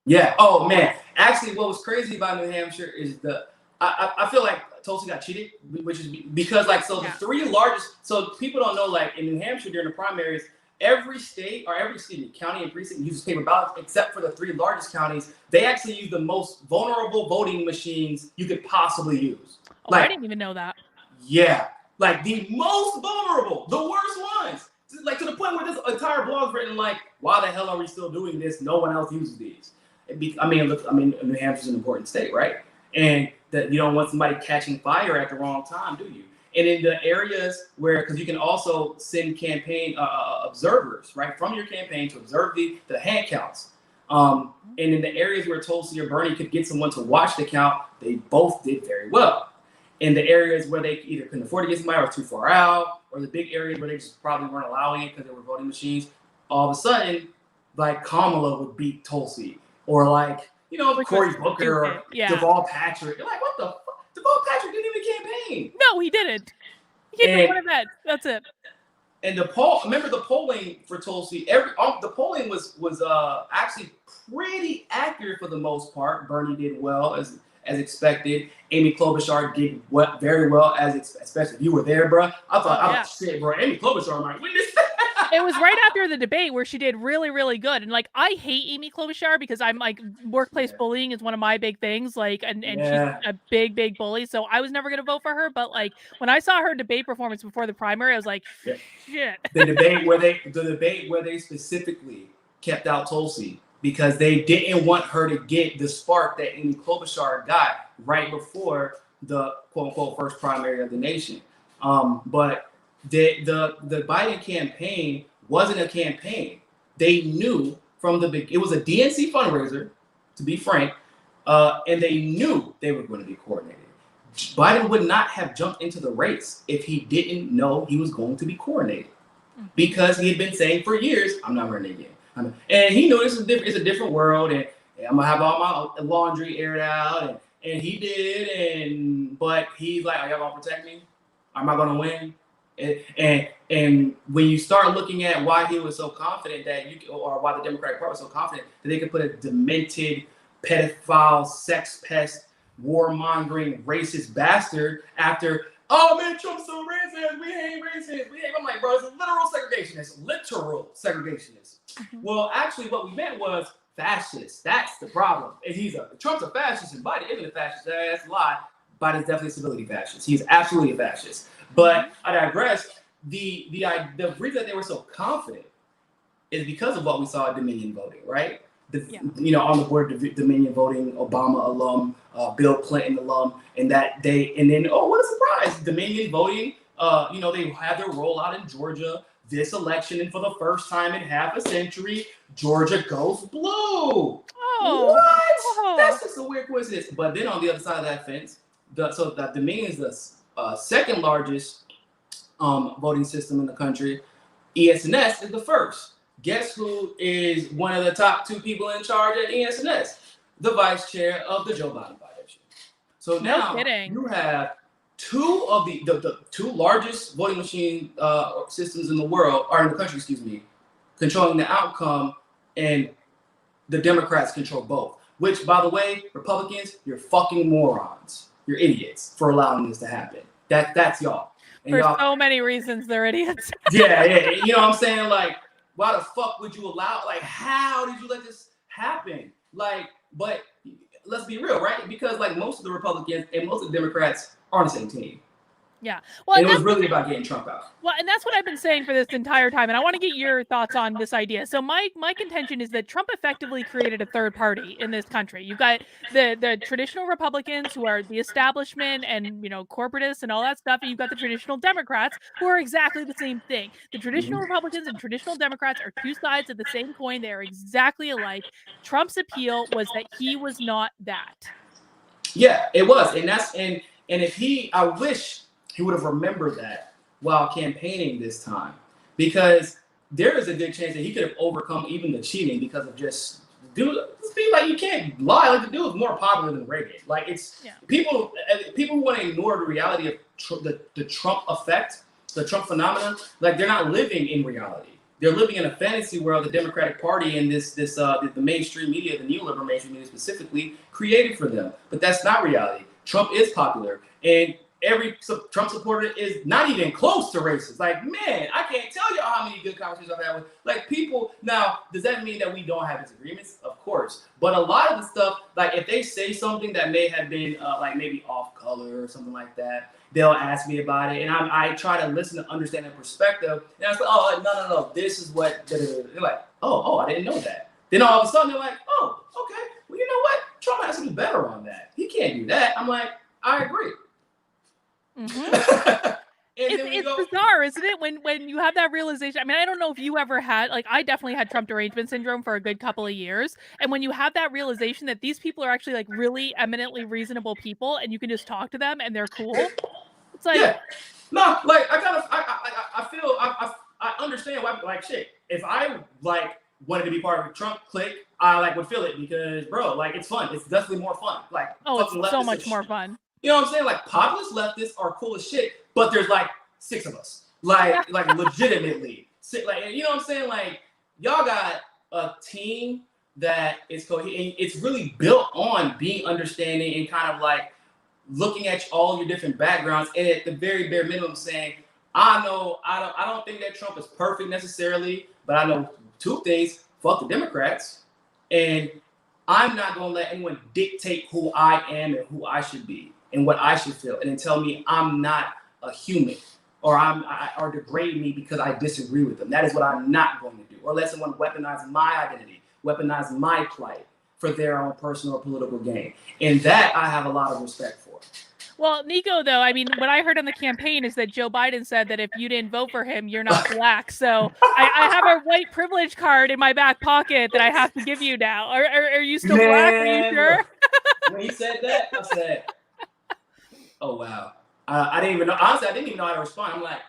Yeah. Oh man. Actually, what was crazy about New Hampshire is I feel like Tulsi got cheated, which is because the three largest. So people don't know, like in New Hampshire during the primaries, every state or every county and precinct uses paper ballots, except for the three largest counties. They actually use the most vulnerable voting machines you could possibly use. Oh, I didn't even know that. Yeah, like the most vulnerable, the worst ones. Like to the point where this entire blog's written like, why the hell are we still doing this? No one else uses these. I mean, New Hampshire's an important state, right? And that you don't want somebody catching fire at the wrong time, do you? And in the areas where, because you can also send campaign observers, right, from your campaign to observe the hand counts. And in the areas where Tulsi or Bernie could get someone to watch the count, they both did very well. In the areas where they either couldn't afford to get somebody or too far out, or the big areas where they just probably weren't allowing it because they were voting machines, all of a sudden, like Kamala would beat Tulsi. Or like, Cory Booker or Deval Patrick. You're like, what the fuck? Deval Patrick didn't even campaign. No, he didn't. He didn't win an event. That's it. And remember the polling for Tulsi, the polling was actually pretty accurate for the most part. Bernie did well as expected. Amy Klobuchar did very well especially if you were there, bro. I thought, shit, bro, Amy Klobuchar might win this. It was right after the debate where she did really, really good. And like, I hate Amy Klobuchar because I'm like, workplace bullying is one of my big things. Like, and she's a big, big bully. So I was never going to vote for her. But like, when I saw her debate performance before the primary, I was like, shit. The debate where they specifically kept out Tulsi because they didn't want her to get the spark that Amy Klobuchar got right before the quote unquote first primary of the nation. But the Biden campaign wasn't a campaign. They knew from the beginning, it was a DNC fundraiser, to be frank, and they knew they were going to be coordinated. Biden would not have jumped into the race if he didn't know he was going to be coordinated, because he had been saying for years, I'm not running again. And he knew it's a different world, and I'm gonna have all my laundry aired out, and he did, but he's like, are y'all gonna protect me? Am I gonna win? And when you start looking at why he was so confident or why the Democratic Party was so confident that they could put a demented, pedophile, sex pest, warmongering, racist bastard after, oh man, Trump's so racist, we hate racist, I'm like, bro, it's a literal segregationist. Well, actually what we meant was fascist. That's the problem. Trump's a fascist and Biden isn't a fascist. That's a lie. Biden's definitely a civility fascist. He's absolutely a fascist. But I digress. The reason that they were so confident is because of what we saw at Dominion voting, right? On the board of Dominion voting, Obama alum, Bill Clinton alum, and then what a surprise, Dominion voting. They had their rollout in Georgia this election, and for the first time in half a century, Georgia goes blue. Oh, what? That's just a weird coincidence. But then on the other side of that fence, the Dominion is the second largest voting system in the country. ES&S is the first. Guess who is one of the top two people in charge at ES&S? The vice chair of the Joe Biden Foundation. So now you have two of the two largest voting machine systems in the world, or in the country, controlling the outcome, and the Democrats control both. Which, by the way, Republicans, you're fucking morons. You're idiots for allowing this to happen. That's y'all. And For y'all, so many reasons, they're idiots. yeah. You know what I'm saying? Like, why the fuck would you allow? Like, how did you let this happen? Like, but let's be real, right? Because like most of the Republicans and most of the Democrats are on the same team. Yeah. Well, and it was really about getting Trump out. Well, and that's what I've been saying for this entire time, and I want to get your thoughts on this idea. So my contention is that Trump effectively created a third party in this country. You've got the traditional Republicans who are the establishment and, you know, corporatists and all that stuff, and you've got the traditional Democrats who are exactly the same thing. The traditional Republicans and traditional Democrats are two sides of the same coin. They are exactly alike. Trump's appeal was that he was not that. Yeah, it was, and that's and if I wish he would have remembered that while campaigning this time, because there is a good chance that he could have overcome even the cheating because of just be like, you can't lie. Like, the dude is more popular than Reagan. Like, it's people who want to ignore the reality of the Trump effect, the Trump phenomenon. Like, they're not living in reality. They're living in a fantasy world the Democratic Party and the mainstream media, the neoliberal mainstream media specifically, created for them. But that's not reality. Trump is popular, and every Trump supporter is not even close to racist. Like, man, I can't tell you how many good conversations I've had with like people. Now, does that mean that we don't have disagreements? Of course. But a lot of the stuff, like if they say something that may have been like maybe off color or something like that, they'll ask me about it. And I try to listen to understand their perspective. And I was like, oh, no, this is what, they're like, oh, I didn't know that. Then all of a sudden they're like, oh, okay, well, you know what? Trump has to do better on that. He can't do that. I'm like, I agree. It's bizarre, isn't it? When you have that realization. I mean, I don't know if you ever had, like, I definitely had Trump derangement syndrome for a good couple of years. And when you have that realization that these people are actually like really eminently reasonable people, and you can just talk to them and they're cool, it's like, no, like I feel I understand why. Like, shit, if I like wanted to be part of the Trump clique, I like would feel it because, bro, like, it's fun. It's definitely more fun. Like, it's so much more fun. You know what I'm saying? Like, populist leftists are cool as shit, but there's like 6 of us. Like legitimately. Like, you know what I'm saying? Like, y'all got a team that is coherent. It's really built on being understanding and kind of like looking at all your different backgrounds, and at the very bare minimum saying, I don't think that Trump is perfect necessarily, but I know 2 things: fuck the Democrats, and I'm not gonna let anyone dictate who I am and who I should be and what I should feel, and then tell me I'm not a human or or degrade me because I disagree with them. That is what I'm not going to do. Or let someone weaponize my identity, weaponize my plight for their own personal or political gain. And that I have a lot of respect for. Well, Nico, though, I mean, what I heard on the campaign is that Joe Biden said that if you didn't vote for him, you're not black. So I have a white privilege card in my back pocket that I have to give you now. Are you still black? Are you sure? When he said that, I said, oh, wow. I didn't even know. Honestly, I didn't even know how to respond. I'm like,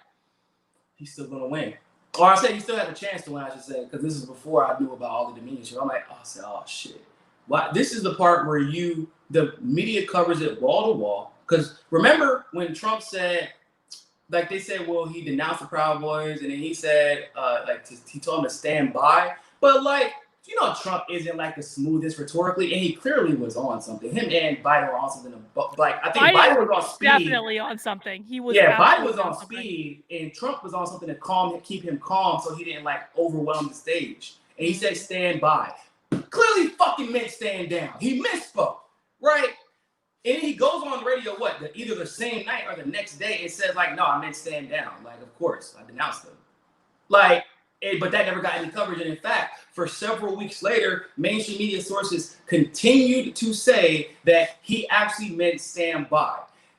he's still going to win. Or I said he still had a chance to win, I should say, because this is before I knew about all the Dominion shit. I'm like, oh, shit. Why? This is the part where the media covers it wall to wall. Because remember when Trump said, like they said, well, he denounced the Proud Boys, and then he said, he told them to stand by. But like, you know, Trump isn't like the smoothest rhetorically, and he clearly was on something. Him and Biden were on something. Like, I think Biden was on speed. Definitely on something. He was. Yeah, Biden was on speed, and Trump was on something to keep him calm, so he didn't like overwhelm the stage. And he said, "Stand by." Clearly, fucking meant stand down. He misspoke, right? And he goes on the radio, either the same night or the next day, and says like, "No, I meant stand down." Like, of course, I denounced them. Like. But that never got any coverage. And in fact, for several weeks later, mainstream media sources continued to say that he actually meant stand by.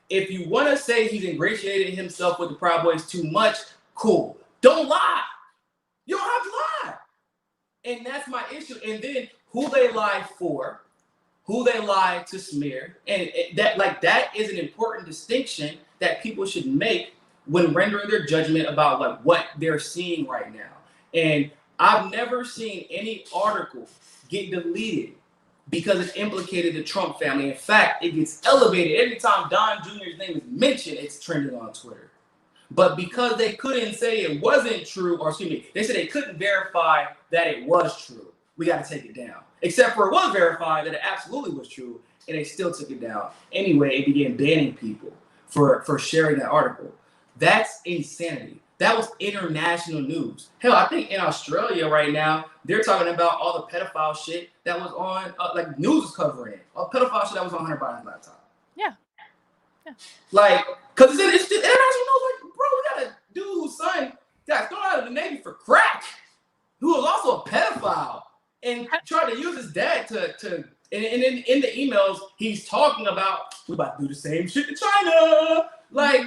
If you want to say he's ingratiated himself with the Proud Boys too much, cool. Don't lie. You don't have to lie. And that's my issue. And then who they lie for, who they lie to smear. And that is an important distinction that people should make when rendering their judgment about like what they're seeing right now. And I've never seen any article get deleted because it implicated the Trump family. In fact, it gets elevated every time Don Jr.'s name is mentioned. It's trending on Twitter. But because they couldn't say it wasn't true, or excuse me, they said they couldn't verify that it was true, we got to take it down. Except for it was verified that it absolutely was true, and they still took it down. Anyway, it began banning people for sharing that article. That's insanity. That was international news. Hell, I think in Australia right now, they're talking about all the pedophile shit that was on, like news is covering it. All the pedophile shit that was on Hunter Biden's laptop. Yeah. Like, because it's international news. Like, bro, we got a dude whose son got thrown out of the Navy for crack, who was also a pedophile, and tried to use his dad to and in the emails, he's talking about, we about to do the same shit to China. Like,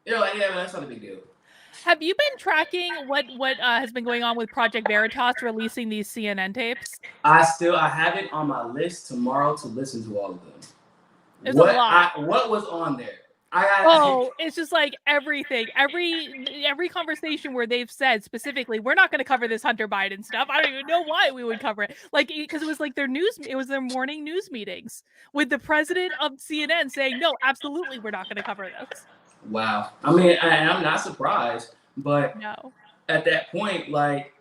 they're like, yeah, man, that's not a big deal. Have you been tracking what has been going on with Project Veritas releasing these CNN tapes? I have it on my list tomorrow to listen to all of them. There's a lot. What was on there? It's just like everything. Every conversation where they've said specifically, we're not going to cover this Hunter Biden stuff. I don't even know why we would cover it. Like, because it was like their morning news meetings with the president of CNN saying, no, absolutely, we're not going to cover this. Wow. I mean, I'm not surprised, but no. At that point, like,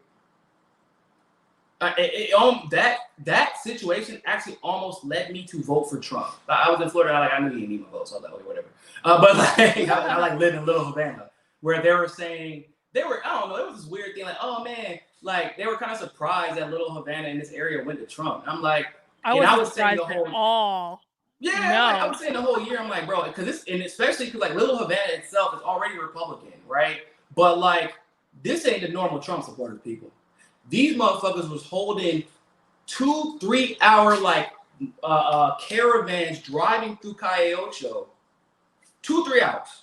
that situation actually almost led me to vote for Trump. I was in Florida, I knew he didn't need my vote, so I was like, whatever. But like, I like lived in Little Havana, where they were saying, I don't know, it was this weird thing, like, oh man, like they were kind of surprised that Little Havana in this area went to Trump. I'm like, I was saying the whole. Yeah, no. Like, I was saying the whole year, I'm like, bro, especially because like Little Havana itself is already Republican, right? But like, this ain't the normal Trump supporters, people. These motherfuckers was holding 2-3 hour like caravans driving through Calle Ocho, 2-3 hours,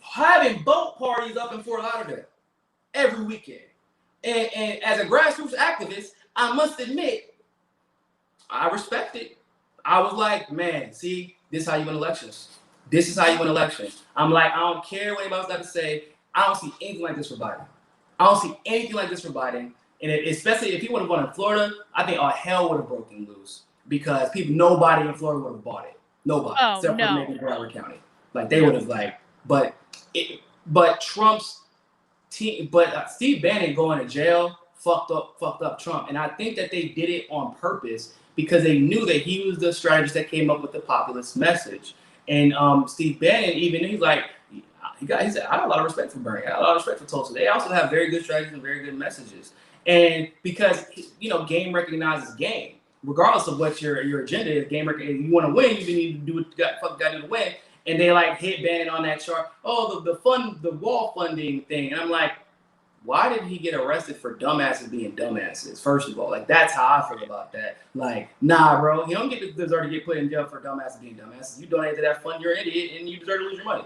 having boat parties up in Fort Lauderdale every weekend. And as a grassroots activist, I must admit, I respect it. I was like, man, see, this is how you win elections. This is how you win elections. I'm like, I don't care what anybody else got to say. I don't see anything like this for Biden. I don't see anything like this for Biden. And especially if he would have won in Florida, I think all hell would have broken loose because nobody in Florida would have bought it. Nobody. Except for maybe Broward County. Like they would have like, but Trump's team, Steve Bannon going to jail fucked up Trump. And I think that they did it on purpose because they knew that he was the strategist that came up with the populist message. And Steve Bannon, even he's like, he said, I have a lot of respect for Bernie. I have a lot of respect for Tulsi. They also have very good strategies and very good messages. And because, game recognizes game. Regardless of what your agenda is, game recognizes you want to win, you need to do what you got to do to win. And they like hit Bannon on that chart. Oh, the wall funding thing. And I'm like, why did he get arrested for dumbasses being dumbasses? First of all, like that's how I feel about that. Like, nah, bro, you don't deserve to get put in jail for dumbasses being dumbasses. You donate to that fund, you're an idiot, and you deserve to lose your money.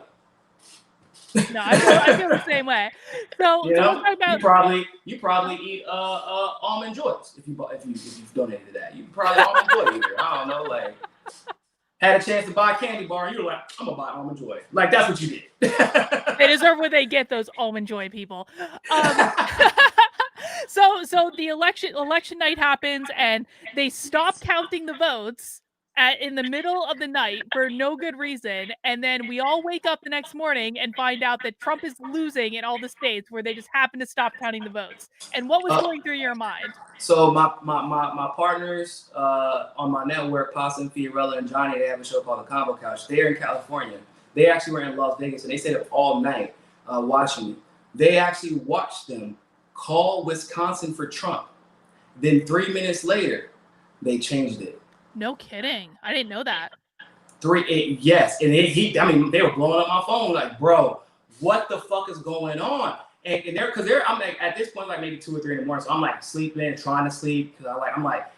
No, I feel the same way. So we'll talk about you probably eat almond joys if you've donated to that. You probably almond joy eater. I don't know, like had a chance to buy a candy bar and you were like, I'm gonna buy almond joy. Like that's what you did. They deserve what they get, those almond joy people. So the election night happens and they stop counting the votes in the middle of the night for no good reason, and then we all wake up the next morning and find out that Trump is losing in all the states where they just happen to stop counting the votes. And what was going through your mind? So my partners on my network, Possum, Fiorella, and Johnny, they have a show called the Convo Couch. They're in California. They actually were in Las Vegas, and they stayed up all night watching it. They actually watched them call Wisconsin for Trump. Then 3 minutes later, they changed it. No kidding. I didn't know that. Yes. And they were blowing up my phone like, bro, what the fuck is going on? And I'm like, at this point, like maybe 2 or 3 in the morning. So I'm like sleeping, trying to sleep. Cause I'm like,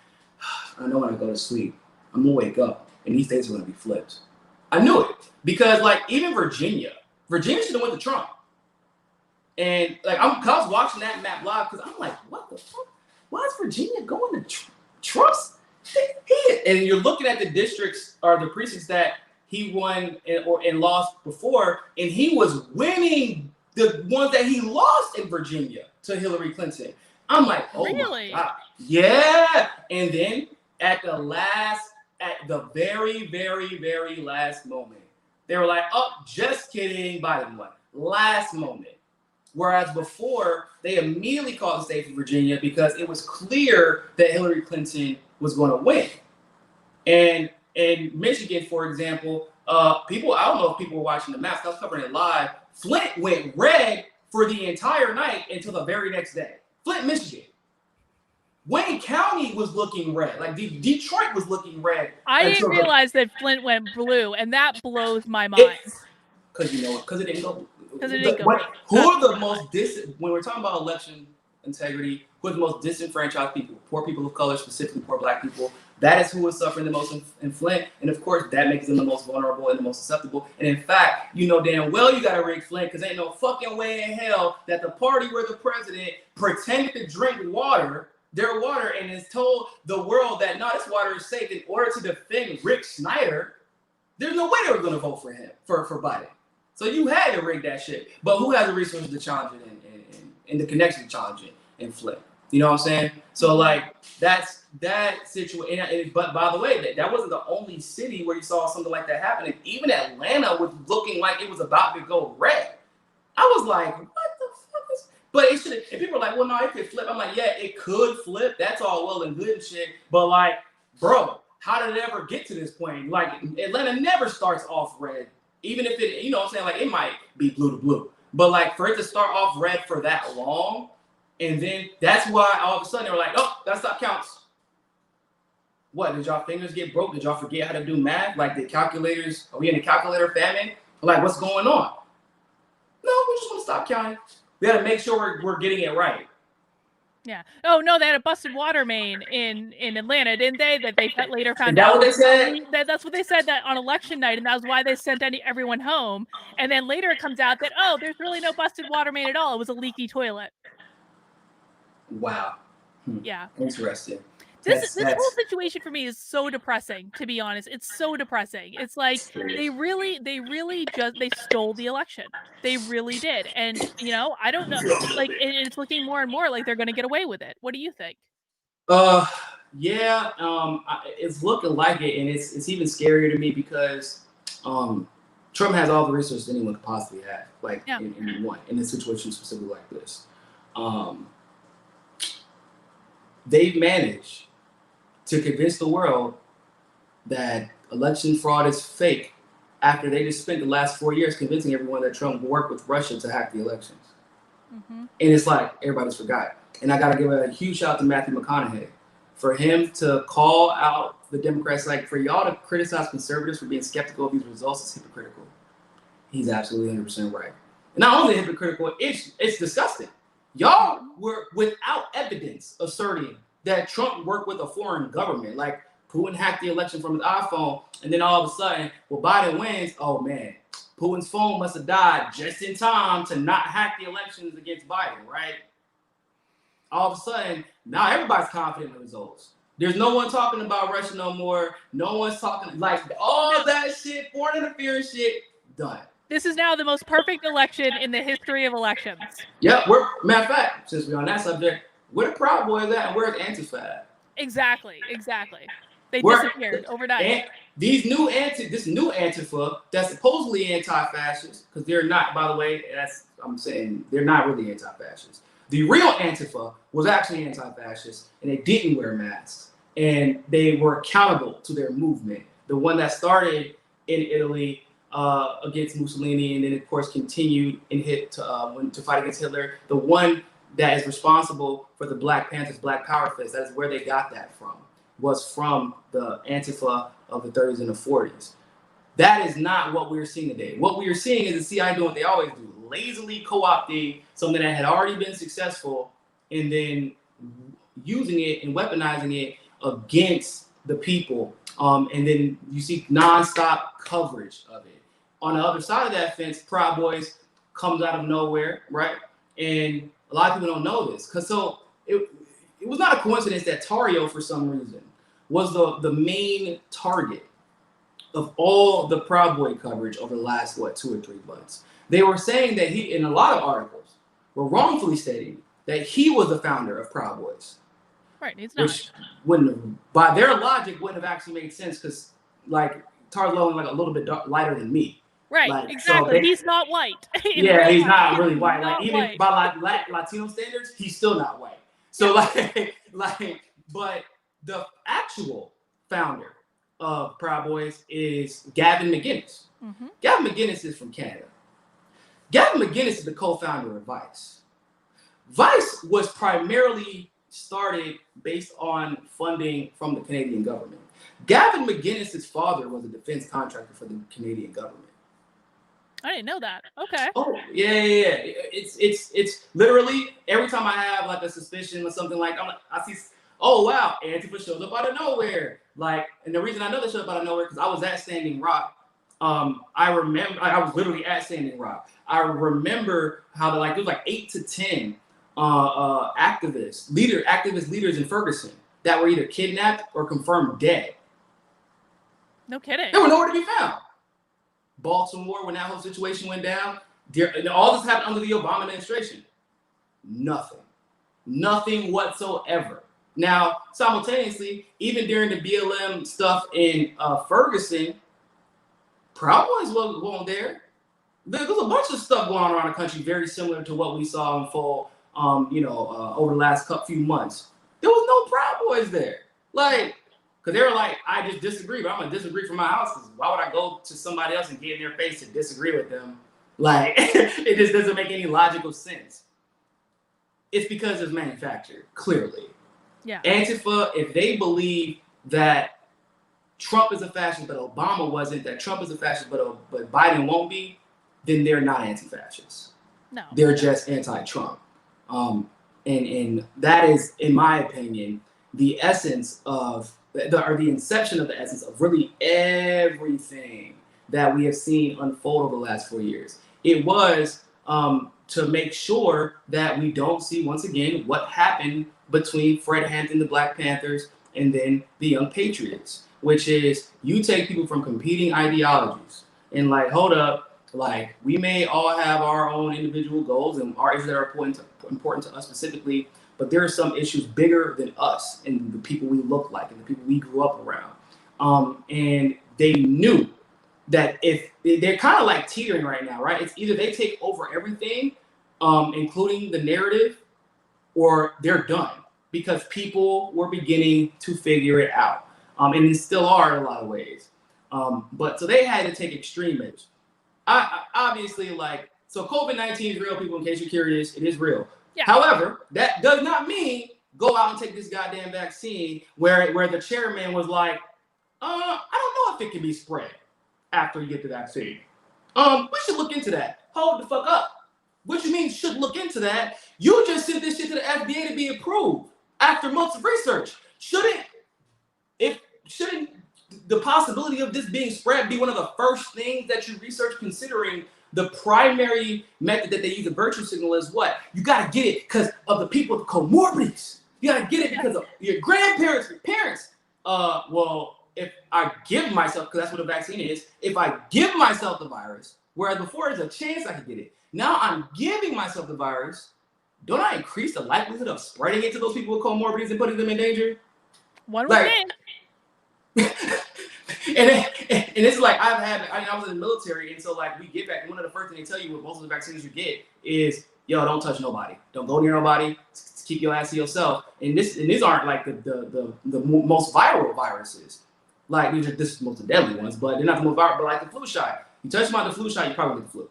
I know when I go to sleep, I'm gonna wake up and these days are gonna be flipped. I knew it because like even Virginia should have went to Trump. And like, I was watching that map live because I'm like, what the fuck? Why is Virginia going to Trump's? And you're looking at the districts or the precincts that he won and lost before, and he was winning the ones that he lost in Virginia to Hillary Clinton. I'm like, oh really? My God. Yeah. And then at the very, very, very last moment, they were like, oh, just kidding, Biden won. Last moment. Whereas before, they immediately called the state for Virginia because it was clear that Hillary Clinton was going to win. And in Michigan, for example, people, I don't know if people were watching the maps, I was covering it live. Flint went red for the entire night until the very next day. Flint, Michigan. Wayne County was looking red. Like Detroit was looking red. I didn't realize that Flint went blue, and that blows my mind. Because it didn't go. Because it didn't go. Who are the most when we're talking about election integrity? Who are the most disenfranchised people? Poor people of color, specifically poor Black people. That is who is suffering the most in Flint, and of course, that makes them the most vulnerable and the most susceptible. And in fact, you know damn well you got to rig Flint because ain't no fucking way in hell that the party where the president pretended to drink their water, and has told the world that no, this water is safe in order to defend Rick Snyder. There's no way they were going to vote for him, for Biden. So you had to rig that shit. But who has the resources to challenge it and the connection to challenge it in Flint? You know what I'm saying? So like that's that situation. But by the way, that wasn't the only city where you saw something like that happening. Even Atlanta was looking like it was about to go red. I was like, what the fuck is? But it should. And people are like, well, no, it could flip. I'm like, yeah, it could flip. That's all well and good and shit. But like, bro, how did it ever get to this point? Like, Atlanta never starts off red, even if it, you know what I'm saying? Like, it might be blue to blue. But like, for it to start off red for that long, and then that's why all of a sudden they were like, oh, that stop counts. What, did y'all fingers get broke? Did y'all forget how to do math? Like, the calculators, are we in a calculator famine? Like, what's going on? No, we just want to stop counting. We got to make sure we're getting it right. Yeah. Oh no, they had a busted water main in Atlanta, didn't they? That they later found out. What they said? That's what they said, that on election night, and that was why they sent everyone home. And then later it comes out that, oh, there's really no busted water main at all. It was a leaky toilet. Wow. Yeah. Interesting. This whole situation for me is so depressing, to be honest. It's so depressing. It's like they really they stole the election. They really did. And you know, I don't know, like it's looking more and more like they're going to get away with it. What do you think? Yeah, it's looking like it, and it's even scarier to me because Trump has all the resources anyone could possibly have, like in a situation specifically like this. They've managed to convince the world that election fraud is fake after they just spent the last 4 years convincing everyone that Trump worked with Russia to hack the elections. Mm-hmm. And it's like everybody's forgot. And I got to give a huge shout out to Matthew McConaughey for him to call out the Democrats, like for y'all to criticize conservatives for being skeptical of these results is hypocritical. He's absolutely 100% right. And not only hypocritical, it's disgusting. Y'all were without evidence asserting that Trump worked with a foreign government. Like, Putin hacked the election from his iPhone, and then all of a sudden, well, Biden wins. Oh, man, Putin's phone must have died just in time to not hack the elections against Biden, right? All of a sudden, now everybody's confident in the results. There's no one talking about Russia no more. No one's talking, like, all that shit, foreign interference shit, done. This is now the most perfect election in the history of elections. Yep, matter of fact, since we're on that subject, where the Proud Boys at and where's Antifa at? Exactly. They disappeared overnight. This new Antifa that's supposedly anti-fascist, because they're not, by the way, I'm saying they're not really anti-fascist. The real Antifa was actually anti-fascist, and they didn't wear masks, and they were accountable to their movement. The one that started in Italy against Mussolini, and then of course continued and to fight against Hitler. The one that is responsible for the Black Panthers, Black Power Fist, that is where they got that from, was from the Antifa of the 30s and the 40s. That is not what we're seeing today. What we are seeing is the CIA doing what they always do, lazily co-opting something that had already been successful and then using it and weaponizing it against the people. And then you see nonstop coverage of it. On the other side of that fence, Proud Boys comes out of nowhere, right? And a lot of people don't know this. It was not a coincidence that Tario, for some reason, was the main target of all the Proud Boy coverage over the last, 2 or 3 months. They were saying that he, in a lot of articles, were wrongfully stating that he was the founder of Proud Boys. Right, he's not. Which wouldn't have, by their logic, wouldn't have actually made sense because, like, Tario's like a little bit lighter than me. Right, like, exactly. So he's not white. Yeah, he's not really white. Like, even white. By Latino standards, he's still not white. So, but the actual founder of Proud Boys is Gavin McInnes. Mm-hmm. Gavin McInnes is from Canada. Gavin McInnes is the co-founder of Vice. Vice was primarily started based on funding from the Canadian government. Gavin McInnes' father was a defense contractor for the Canadian government. I didn't know that. Okay. Oh, yeah. It's literally every time I have like a suspicion or something like I see, oh wow, Antifa shows up out of nowhere. Like, and the reason I know they showed up out of nowhere because I was at Standing Rock. I remember I was literally at Standing Rock. I remember how there was like 8 to 10 activist leaders in Ferguson that were either kidnapped or confirmed dead. No kidding. They were nowhere to be found. Baltimore, when that whole situation went down, all this happened under the Obama administration. Nothing whatsoever. Now, simultaneously, even during the BLM stuff in Ferguson, Proud Boys weren't there. There's a bunch of stuff going on around the country very similar to what we saw unfold, over the last few months. There was no Proud Boys there. Like, because they were like, I just disagree, but I'm going to disagree from my house. Because why would I go to somebody else and get in their face to disagree with them? Like, it just doesn't make any logical sense. It's because it's manufactured, clearly. Yeah. Antifa, if they believe that Trump is a fascist, but Obama wasn't, that Trump is a fascist, but Biden won't be, then they're not anti-fascists. No. They're just anti-Trump. And that is, in my opinion, the essence of, or the inception of the essence of really everything that we have seen unfold over the last 4 years. It was to make sure that we don't see, once again, what happened between Fred Hampton, the Black Panthers, and then the Young Patriots, which is you take people from competing ideologies and like, hold up, like we may all have our own individual goals and our issues that are important to us specifically, but there are some issues bigger than us and the people we look like and the people we grew up around. And they knew that if they're kind of like teetering right now, right? It's either they take over everything, including the narrative, or they're done because people were beginning to figure it out. And they still are in a lot of ways. But so they had to take extreme measures. I obviously, like, so COVID-19 is real, people, in case you're curious, it is real. Yeah. However, that does not mean go out and take this goddamn vaccine where the chairman was like, I don't know if it can be spread after you get the vaccine. We should look into that. Hold the fuck up. What you mean should look into that? You just sent this shit to the FDA to be approved after months of research. Shouldn't the possibility of this being spread be one of the first things that you research, considering the primary method that they use, the virtue signal, is what? You got to get it because of the people with comorbidities. You got to get it because of your grandparents, your parents. Well, if I give myself, because that's what a vaccine is, if I give myself the virus, whereas before there's a chance I could get it, now I'm giving myself the virus, don't I increase the likelihood of spreading it to those people with comorbidities and putting them in danger? One would think. And it's like I was in the military, and so like we get back, and one of the first things they tell you with most of the vaccines you get is, yo, don't touch nobody, don't go near nobody, keep your ass to yourself. And these aren't like the most viral viruses, like this is most of the deadly ones, but they're not the most viral. But like the flu shot, you touch them on the flu shot, you probably get the flu.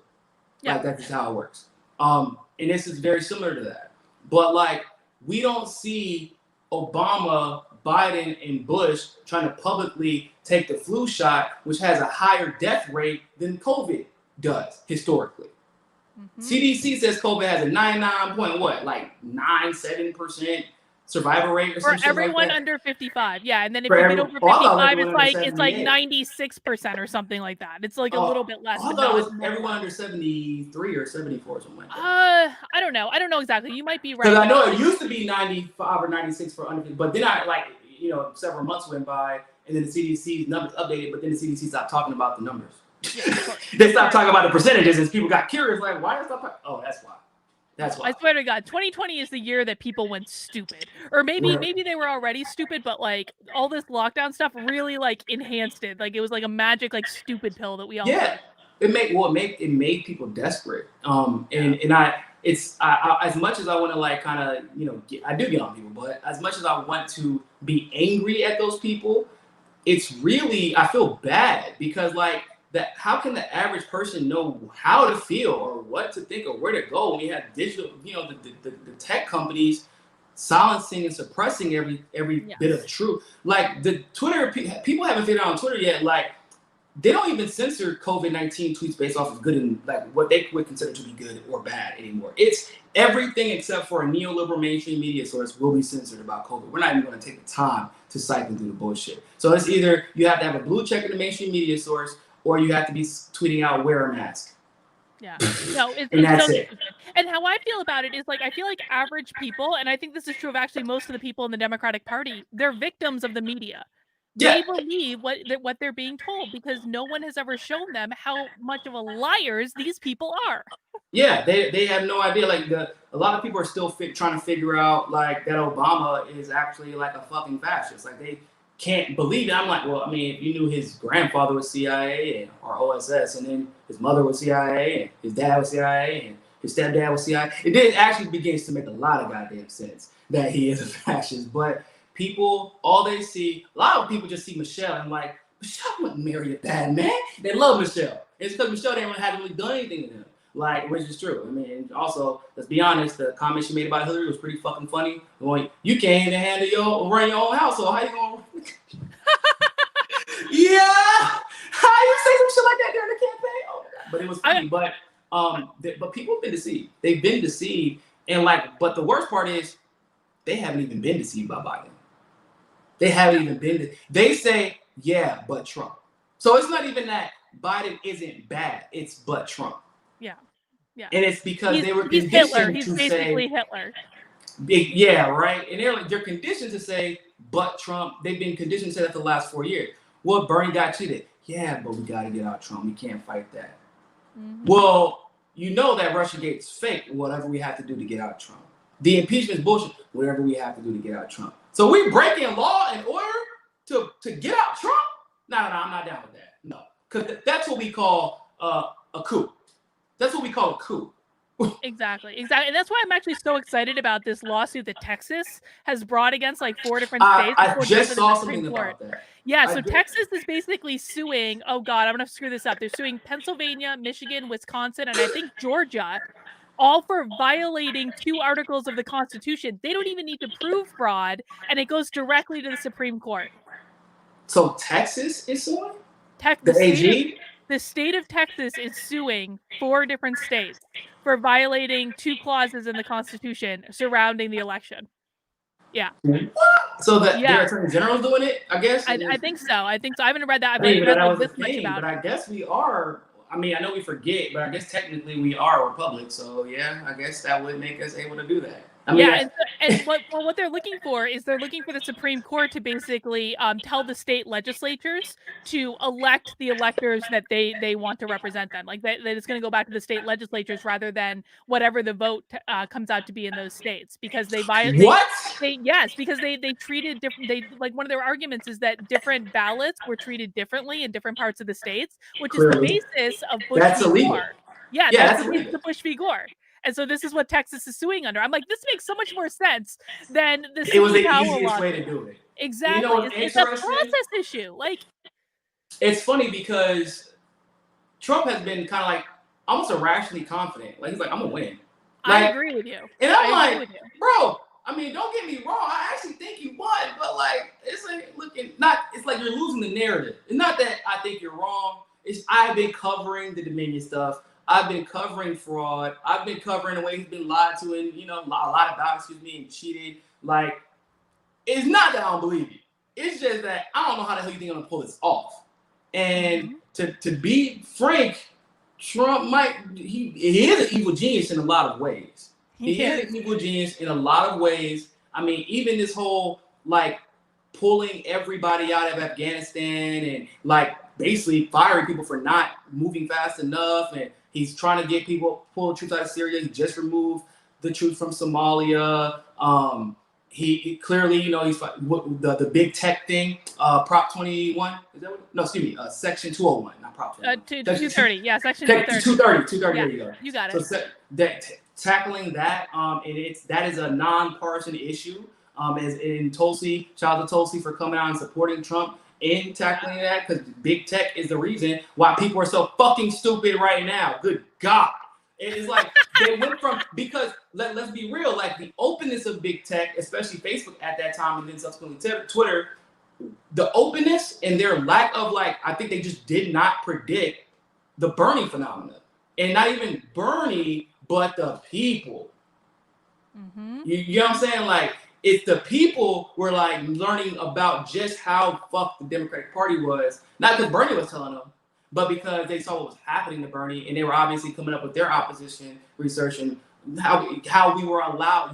Yeah. Like that's just how it works. And this is very similar to that. But like we don't see Obama, Biden, and Bush trying to publicly take the flu shot, which has a higher death rate than COVID does historically. Mm-hmm. CDC says COVID has a 97% survival rate or something for everyone like under 55. Yeah, and then if you get over 55, it's like 96% or something like that. It's like a little bit less. I thought it was everyone under 73 or 74 or something like that. I don't know. I don't know exactly. You might be right. Because I know it used to be 95 or 96 for under 50, but then several months went by and then the CDC numbers updated, but then the CDC stopped talking about the numbers. Yeah, they stopped talking about the percentages, and people got curious, like, why did they stop? Oh, that's why. That's why. I swear to God, 2020 is the year that people went stupid, or maybe they were already stupid, but like all this lockdown stuff really like enhanced it. Like it was like a magic like stupid pill that we all took. It made people desperate. As much as I want to like kind of I do get on people, but as much as I want to be angry at those people, it's really, I feel bad because like that, how can the average person know how to feel or what to think or where to go when we have digital, you know, the tech companies silencing and suppressing every bit of truth. Like the Twitter, people haven't figured out on Twitter yet, like they don't even censor COVID-19 tweets based off of good and like what they would consider to be good or bad anymore. It's everything except for a neoliberal mainstream media source will be censored about COVID. We're not even going to take the time to cycle through the bullshit. So it's either you have to have a blue check in the mainstream media source or you have to be tweeting out wear a mask. Yeah, no, it's that's so it. stupid. And how I feel about it is like I feel like average people, and I think this is true of actually most of the people in the Democratic Party, they're victims of the media. They believe what they're being told because no one has ever shown them how much of a liars these people are. Yeah, they have no idea. Like a lot of people are still trying to figure out like that Obama is actually like a fucking fascist. Like they can't believe it. I'm like, well, I mean, if you knew his grandfather was CIA or OSS, and then his mother was CIA, and his dad was CIA, and his stepdad was CIA, it then actually begins to make a lot of goddamn sense that he is a fascist. But people, all they see, a lot of people just see Michelle and like, Michelle wouldn't marry a bad man. They love Michelle. It's because Michelle hadn't really done anything to them. Like, which is true. I mean, also, let's be honest, the comment she made about Hillary was pretty fucking funny. Going, you can't even run your own household. How you gonna? Yeah, how you say some shit like that during the campaign? Oh, but it was funny. But people have been deceived. They've been deceived, and like, but the worst part is, they haven't even been deceived by Biden. They haven't even been. They say, yeah, but Trump. So it's not even that Biden isn't bad. It's but Trump. Yeah, yeah. And it's because they were conditioned Hitler. He's basically Hitler. Yeah, right. And they're conditioned to say, but Trump. They've been conditioned to say that for the last 4 years. Well, Bernie got cheated. Yeah, but we got to get out Trump. We can't fight that. Mm-hmm. Well, you know that Russiagate's fake. Whatever we have to do to get out Trump. The impeachment is bullshit. Whatever we have to do to get out Trump. So we breaking law and order to get out Trump? No, I'm not down with that. No, because that's what we call a coup. That's what we call a coup. Exactly. And that's why I'm actually so excited about this lawsuit that Texas has brought against like 4 different states. I just saw something about that. Yeah, so Texas is basically suing, oh God, I'm going to screw this up. They're suing Pennsylvania, Michigan, Wisconsin, and I think Georgia, all for violating 2 articles of the Constitution. They don't even need to prove fraud, and it goes directly to the Supreme Court. So Texas is suing? The AG? The state of Texas is suing 4 different states for violating 2 clauses in the Constitution surrounding the election. Yeah. What? So their attorney general is doing it, I guess? I think so. I haven't read that. I mean, that was this much about it. But I guess we are. I mean, I know we forget, but I guess technically we are a republic. So yeah, I guess that would make us able to do that. I mean, and what they're looking for is they're looking for the Supreme Court to basically tell the state legislatures to elect the electors that they want to represent them. Like that it's going to go back to the state legislatures rather than whatever the vote comes out to be in those states, because they violate. What? Because they treated different. They like one of their arguments is that different ballots were treated differently in different parts of the states, which is the basis of Bush v. Gore. Yeah, that's the Bush v. Gore. And so this is what Texas is suing under. I'm like, this makes so much more sense than the it was the easiest way to do it. Exactly. You know, it's a process issue. Like, it's funny because Trump has been kind of like almost irrationally confident. Like he's like, I'm gonna win. Like, I agree with you. And I'm like, bro, I mean, don't get me wrong. I actually think you won, but like, it's like it's like you're losing the narrative. It's not that I think you're wrong. I've been covering the Dominion stuff. I've been covering fraud. I've been covering the way he's been lied to and, a lot of ballots being cheated. Like, it's not that I don't believe you. It's just that I don't know how the hell you think I'm going to pull this off. And to be frank, Trump he is an evil genius in a lot of ways. He is an evil genius in a lot of ways. I mean, even this whole, like, pulling everybody out of Afghanistan and, like, basically firing people for not moving fast enough, and he's trying to get people pull the troops out of Syria. He just removed the troops from Somalia. He clearly, he's like the big tech thing, Prop 21. Is that what? No, excuse me, Section 201, not Prop 21. 230. Yeah, Section 230. 230. Yeah, there you go. You got it. So tackling that, and that is a nonpartisan issue. As in Tulsi, shout out to Tulsi for coming out and supporting Trump. in tackling that because big tech is the reason why people are so fucking stupid right now. Good God. It's like they went from, because let's be real, like the openness of big tech, especially Facebook at that time and then subsequently Twitter, the openness and their lack of like, I think they just did not predict the Bernie phenomenon. And not even Bernie, but the people. Mm-hmm. You know what I'm saying? Like, it's the people were like learning about just how fucked the Democratic Party was, not because Bernie was telling them, but because they saw what was happening to Bernie, and they were obviously coming up with their opposition research and how we were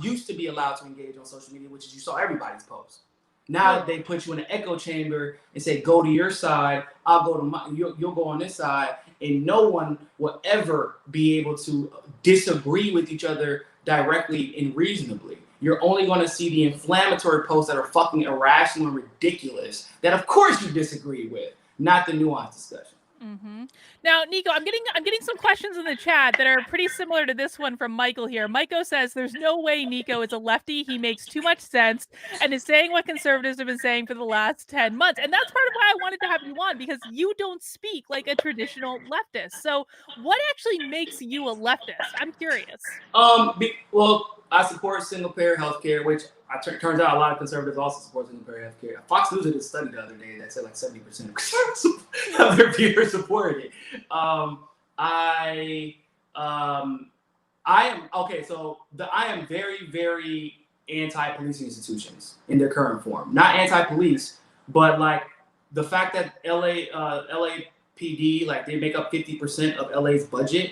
used to be allowed to engage on social media, which is you saw everybody's post. Now they put you in an echo chamber and say, go to your side, I'll go to my, you'll go on this side, and no one will ever be able to disagree with each other directly and reasonably. You're only going to see the inflammatory posts that are fucking irrational and ridiculous that of course you disagree with, not the nuanced discussion. Mm-hmm. Now, Nico, I'm getting some questions in the chat that are pretty similar to this one from Michael here. Michael says, there's no way Nico is a lefty. He makes too much sense and is saying what conservatives have been saying for the last 10 months. And that's part of why I wanted to have you on, because you don't speak like a traditional leftist. So what actually makes you a leftist? I'm curious. Well, I support single-payer healthcare, which turns out a lot of conservatives also support single-payer healthcare. Fox News did a study the other day that said like 70% of their viewers supported it. I am very, very anti-policing institutions in their current form. Not anti-police, but like the fact that LAPD, like they make up 50% of LA's budget.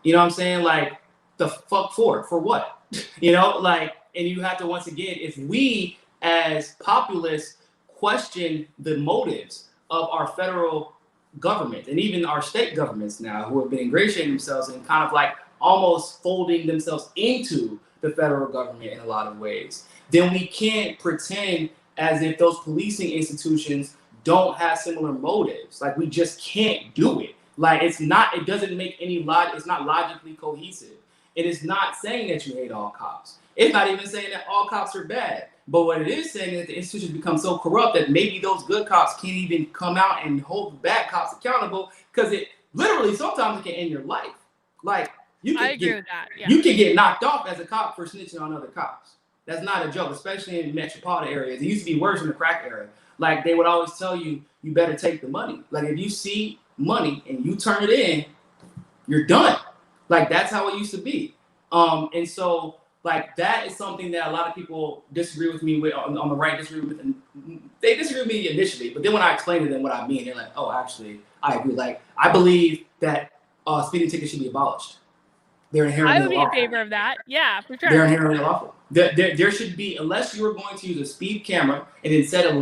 You know what I'm saying? Like, the fuck for what? You know, like, and you have to, once again, if we as populists question the motives of our federal government and even our state governments now, who have been ingratiating themselves and kind of like almost folding themselves into the federal government in a lot of ways, then we can't pretend as if those policing institutions don't have similar motives. Like, we just can't do it. Like, it doesn't make any it's not logically cohesive. It is not saying that you hate all cops. It's not even saying that all cops are bad. But what it is saying is that the institutions become so corrupt that maybe those good cops can't even come out and hold the bad cops accountable, because it literally sometimes it can end your life. Like, I agree with that. Yeah. You can get knocked off as a cop for snitching on other cops. That's not a joke, especially in metropolitan areas. It used to be worse in the crack era. Like, they would always tell you, you better take the money. Like, if you see money and you turn it in, you're done. Like, that's how it used to be. And so, like, that is something that a lot of people disagree with me with on the right, disagree with, and they disagree with me initially, but then when I explain to them what I mean, they're like, oh, actually, I agree. Like, I believe that speeding tickets should be abolished. They're inherently unlawful. I would be in favor of that. Yeah, for sure. They're inherently unlawful. There should be, unless you're going to use a speed camera and then set a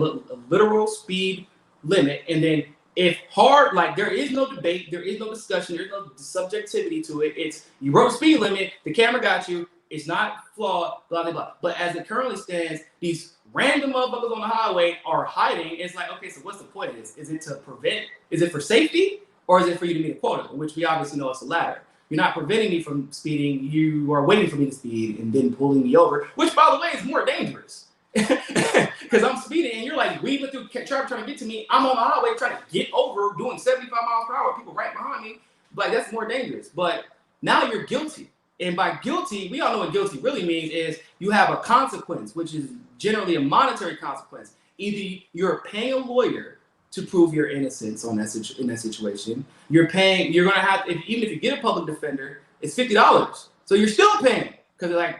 literal speed limit, and then if like, there is no debate, there is no discussion, there's no subjectivity to it. It's, you wrote a speed limit, the camera got you, it's not flawed, blah, blah, blah. But as it currently stands, these random motherfuckers on the highway are hiding. It's like, okay, so what's the point of this? Is it to prevent, is it for safety, or is it for you to meet a quota? Which we obviously know it's the latter. You're not preventing me from speeding, you are waiting for me to speed and then pulling me over, which, by the way, is more dangerous. Because I'm speeding and you're like weaving through traffic trying to get to me. I'm on the highway trying to get over, doing 75 miles per hour, people right behind me. Like, that's more dangerous. But now you're guilty. And by guilty, we all know what guilty really means is you have a consequence, which is generally a monetary consequence. Either you're paying a lawyer to prove your innocence in that situation. You're going to have, even if you get a public defender, it's $50. So you're still paying. Because, like,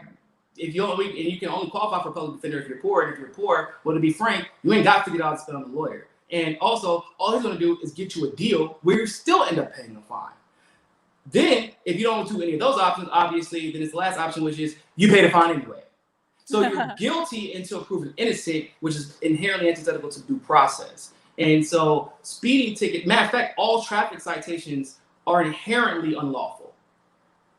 if you only, and you can only qualify for a public defender if you're poor, and if you're poor, well, to be frank, you ain't got $50 to spend on a lawyer. And also, all he's gonna do is get you a deal where you still end up paying a fine. Then, if you don't do any of those options, obviously, then it's the last option, which is you pay the fine anyway. So you're guilty until proven innocent, which is inherently antithetical to due process. And so speeding ticket, matter of fact, all traffic citations are inherently unlawful.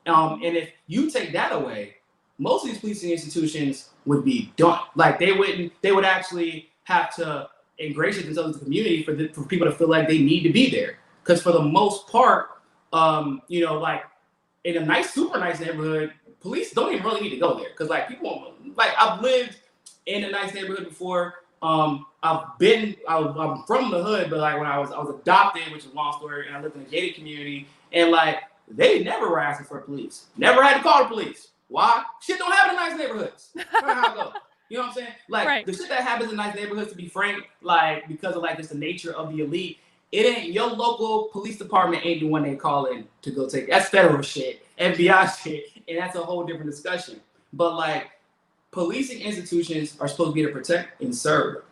And if you take that away, most of these policing institutions would be done. Like, they would actually have to ingratiate themselves into the community for people to feel like they need to be there. Because for the most part, you know, like, in a nice, super nice neighborhood, police don't even really need to go there. Because, like, people, like, I've lived in a nice neighborhood before, I'm from the hood, but like when I was adopted, which is a long story, and I lived in a gated community, and like they never were asking for police. Never had to call the police. Why? Shit don't happen in nice neighborhoods. That's how it goes. You know what I'm saying? Like the shit that happens in nice neighborhoods, to be frank, like because of like just the nature of the elite, it ain't your local police department ain't the one they call in to go take. That's federal shit, FBI shit, and that's a whole different discussion. But like policing institutions are supposed to be to protect and serve.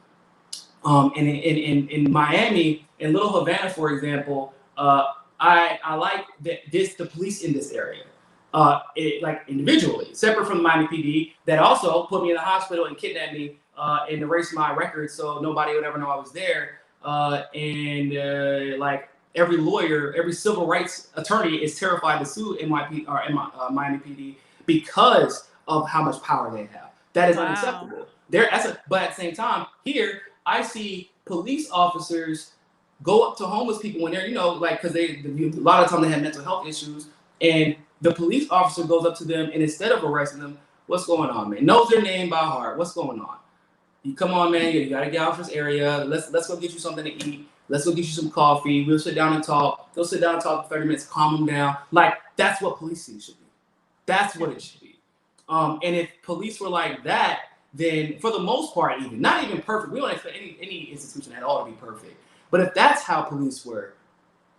And in Miami, in Little Havana, for example, I like the police in this area. Like individually, separate from the Miami PD, that also put me in the hospital and kidnapped me and erased my records so nobody would ever know I was there. Like every lawyer, every civil rights attorney is terrified to sue Miami PD because of how much power they have. That is unacceptable. But at the same time, here I see police officers go up to homeless people when they're, like, because a lot of the time they have mental health issues, and the police officer goes up to them, and instead of arresting them, what's going on, man? Knows their name by heart. What's going on? You come on, man. You gotta get out of this area. Let's go get you something to eat. Let's go get you some coffee. We'll sit down and talk. They'll sit down and talk for 30 minutes, calm them down. Like that's what policing should be. That's what it should be. And if police were like that, then for the most part, even not even perfect. We don't expect any institution at all to be perfect. But if that's how police were,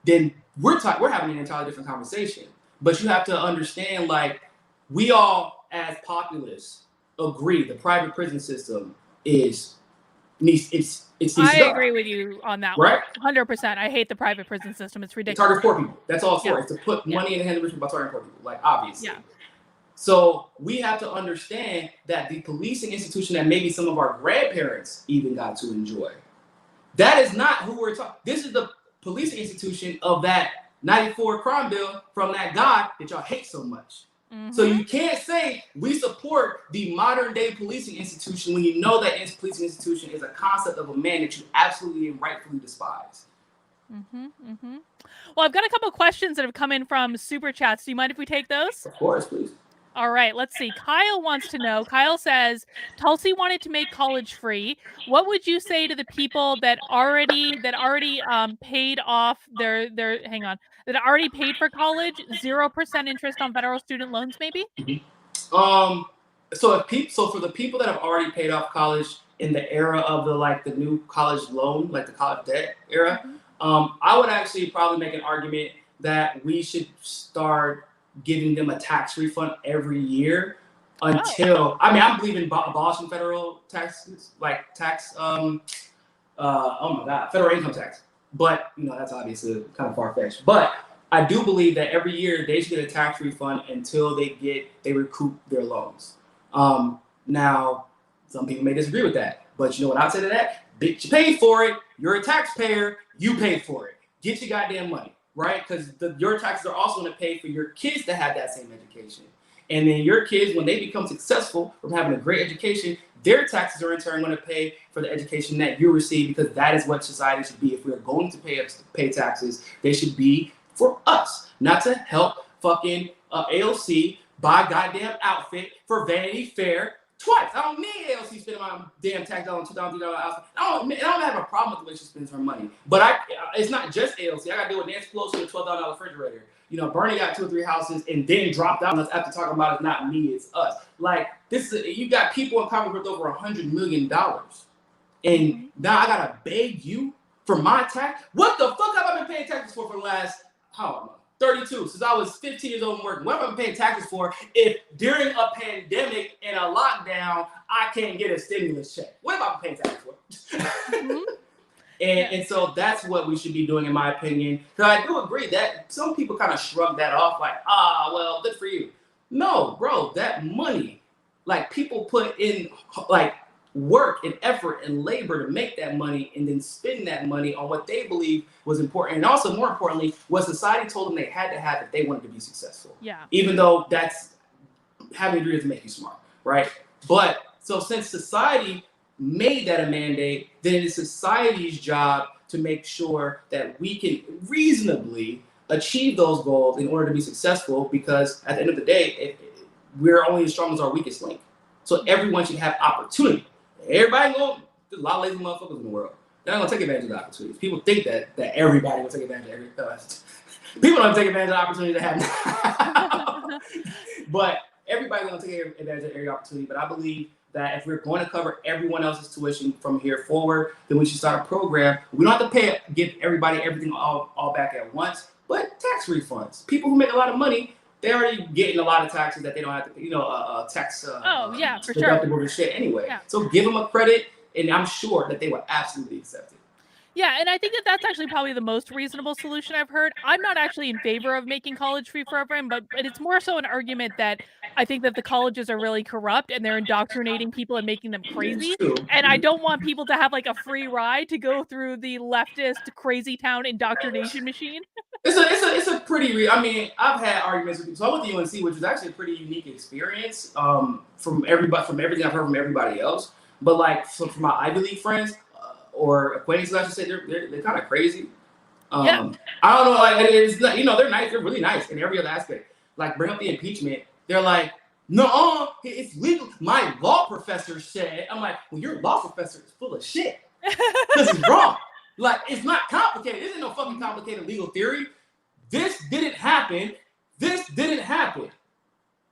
then we're having an entirely different conversation. But you have to understand, like, we all as populace agree the private prison system it's I agree with you on that right? 100%. I hate the private prison system. It's ridiculous. It targets poor people. That's all it's for. It's to put money in the hands of rich people by targeting poor people, like obviously. Yeah. So we have to understand that the policing institution that maybe some of our grandparents even got to enjoy, that is not who we're talking. This is the policing institution of that 94 crime bill from that guy that y'all hate so much. Mm-hmm. So you can't say we support the modern day policing institution when you know that policing institution is a concept of a man that you absolutely and rightfully despise. Mm-hmm, mm-hmm. Well, I've got a couple of questions that have come in from super chats. Do you mind if we take those? Of course, please. All right, let's see. Kyle wants to know. Kyle says, Tulsi wanted to make college free. What would you say to the people that already paid off that already paid for college, 0% interest on federal student loans, maybe? Mm-hmm. So for the people that have already paid off college in the era of the new college loan, like the college debt era, mm-hmm. I would actually probably make an argument that we should start giving them a tax refund every year until I believe in abolishing federal taxes, like federal income tax. But that's obviously kind of far-fetched. But I do believe that every year they should get a tax refund until they recoup their loans. Now some people may disagree with that, but you know what I'd say to that? Bitch, you paid for it. You're a taxpayer. You paid for it. Get your goddamn money. Right? Because your taxes are also going to pay for your kids to have that same education. And then your kids, when they become successful from having a great education, their taxes are in turn going to pay for the education that you receive, because that is what society should be. If we're going to pay taxes, they should be for us, not to help fucking AOC buy a goddamn outfit for Vanity Fair twice. I don't need AOC spending my damn tax on $2,000 outfit. I don't have a problem with the way she spends her money. But it's not just AOC. I got to deal with Nancy Pelosi and a $12,000 refrigerator. Bernie got 2 or 3 houses and then dropped out after talking about it's not me, it's us. Like you got people in Congress worth over $100 million, and now I gotta beg you for my tax. What the fuck have I been paying taxes for the last 32 since I was 15 years old and working? What have I been paying taxes for if during a pandemic and a lockdown I can't get a stimulus check? What have I been paying taxes for? Mm-hmm. And so that's what we should be doing, in my opinion. Because I do agree that some people kind of shrug that off like, well, good for you. No, bro, that money, like people put in like work and effort and labor to make that money and then spend that money on what they believe was important. And also, more importantly, what society told them they had to have if they wanted to be successful. Yeah. Even though that's having a degree doesn't make you smart, right? But so since society made that a mandate, then it is society's job to make sure that we can reasonably achieve those goals in order to be successful, because at the end of the day, we're only as strong as our weakest link. So everyone should have opportunity. Everybody There's a lot of lazy motherfuckers in the world. They're not gonna take advantage of the opportunities. People think that everybody will take advantage of every. People don't take advantage of the opportunity to have now. But everybody's gonna take advantage of every opportunity. But I believe that if we're going to cover everyone else's tuition from here forward, then we should start a program. We don't have to give everybody everything all back at once, but tax refunds. People who make a lot of money, they're already getting a lot of taxes that they don't have to, tax for deductible sure. and shit anyway. Yeah. So give them a credit, and I'm sure that they will absolutely accept it. Yeah, and I think that that's actually probably the most reasonable solution I've heard. I'm not actually in favor of making college free for everyone, but it's more so an argument that I think that the colleges are really corrupt and they're indoctrinating people and making them crazy. And I don't want people to have like a free ride to go through the leftist crazy town indoctrination machine. It's a pretty. I mean, I've had arguments with people. So I went to UNC, which was actually a pretty unique experience from everything I've heard from everybody else. But like from my Ivy League friends. Or acquaintances, I should say, they're kind of crazy. I don't know, like it's they're nice, they're really nice in every other aspect. Like bring up the impeachment, they're like, no, it's legal. My law professor said, I'm like, well, your law professor is full of shit. This is wrong. Like it's not complicated. This isn't no fucking complicated legal theory. This didn't happen. This didn't happen.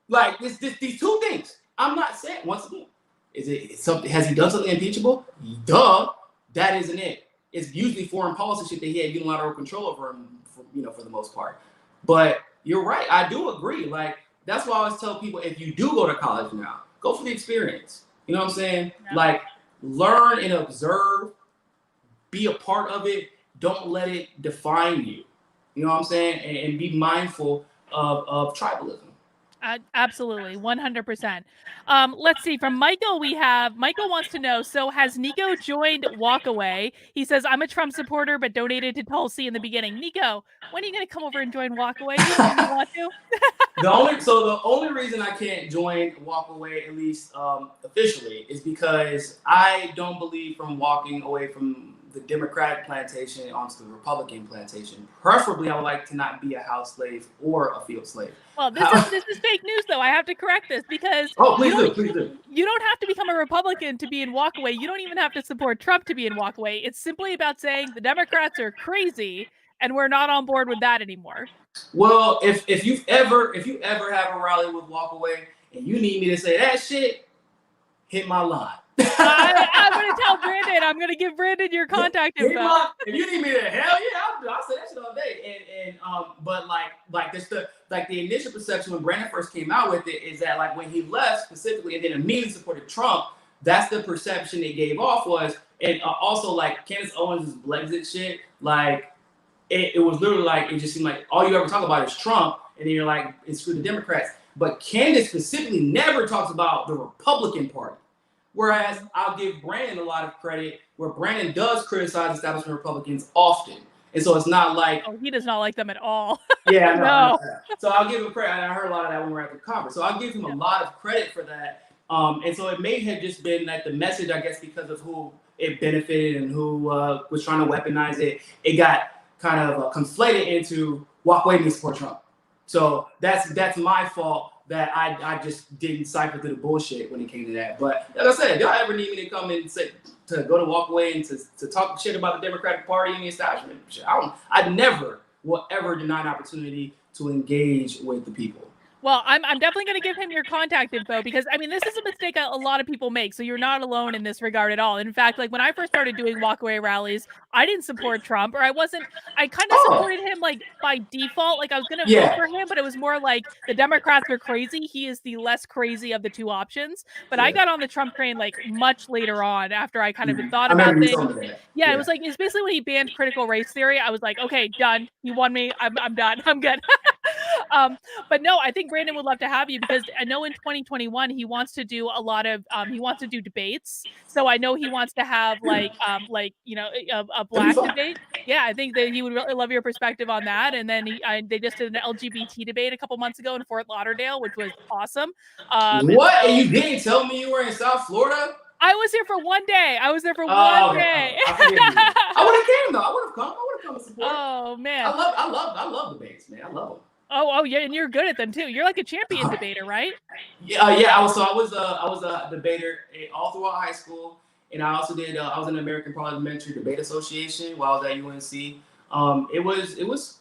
Like these two things. I'm not saying once again, is it something? Has he done something impeachable? Duh. That isn't it. It's usually foreign policy shit that he had unilateral control over him, for the most part. But you're right. I do agree. Like, that's why I always tell people, if you do go to college now, go for the experience. You know what I'm saying? Yeah. Like, learn and observe. Be a part of it. Don't let it define you. You know what I'm saying? And be mindful of tribalism. Absolutely, 100%. Let's see. From Michael, Michael wants to know, so has Nico joined Walkaway? He says, I'm a Trump supporter, but donated to Tulsi in the beginning. Nico, when are you going to come over and join Walkaway? You want to? The only reason I can't join Walkaway, at least officially, is because I don't believe from walking away from the Democratic plantation onto the Republican plantation. Preferably, I would like to not be a house slave or a field slave. Well, this is fake news, though. I have to correct this because please do. You don't have to become a Republican to be in Walkaway. You don't even have to support Trump to be in Walkaway. It's simply about saying the Democrats are crazy and we're not on board with that anymore. Well, if you ever have a rally with Walkaway and you need me to say that shit, hit my line. I'm going to tell Brandon. I'm going to give Brandon your contact info. If you need me to, hell yeah, I'll say that shit all day. But like this, the initial perception when Brandon first came out with it is that like when he left specifically and then immediately supported Trump, that's the perception it gave off was, and also like Candace Owens' Brexit shit, like it was literally like it just seemed like all you ever talk about is Trump, and then you're like it's screw the Democrats. But Candace specifically never talks about the Republican Party. Whereas I'll give Brandon a lot of credit where Brandon does criticize establishment Republicans often. And so it's not like... Oh, he does not like them at all. Yeah, no. So I'll give him credit. I heard a lot of that when we were at the conference. So I'll give him a lot of credit for that. And so it may have just been that the message, I guess, because of who it benefited and who was trying to weaponize it, it got kind of conflated into walk away and support Trump. So that's my fault. That I just didn't cipher through the bullshit when it came to that. But like I said, if y'all ever need me to come and say to go to Walkaway and to talk shit about the Democratic Party and the establishment, I never will ever deny an opportunity to engage with the people. Well, I'm definitely going to give him your contact info because, I mean, this is a mistake a lot of people make. So you're not alone in this regard at all. In fact, like when I first started doing walkaway rallies, I didn't support Trump, or I kind of supported him like by default. Like I was going to vote for him, but it was more like the Democrats are crazy. He is the less crazy of the two options. But I got on the Trump train like much later on after I kind of thought about things. Yeah, it was like, it's basically when he banned critical race theory. I was like, okay, done. He won me. I'm done. I'm good. But no, I think Brandon would love to have you because I know in 2021 he wants to do a lot of he wants to do debates. So I know he wants to have a black debate. Yeah, I think that he would really love your perspective on that. And then they just did an LGBT debate a couple months ago in Fort Lauderdale, which was awesome. What? And you didn't tell me you were in South Florida? I was here for one day. I was there for one day. I would have came though. I would have come to support. Oh man, I love debates, man. I love them. Oh yeah, and you're good at them too. You're like a champion debater, right? Yeah. I was a debater all throughout high school, And I also did. I was in the American Parliamentary Debate Association while I was at UNC. It was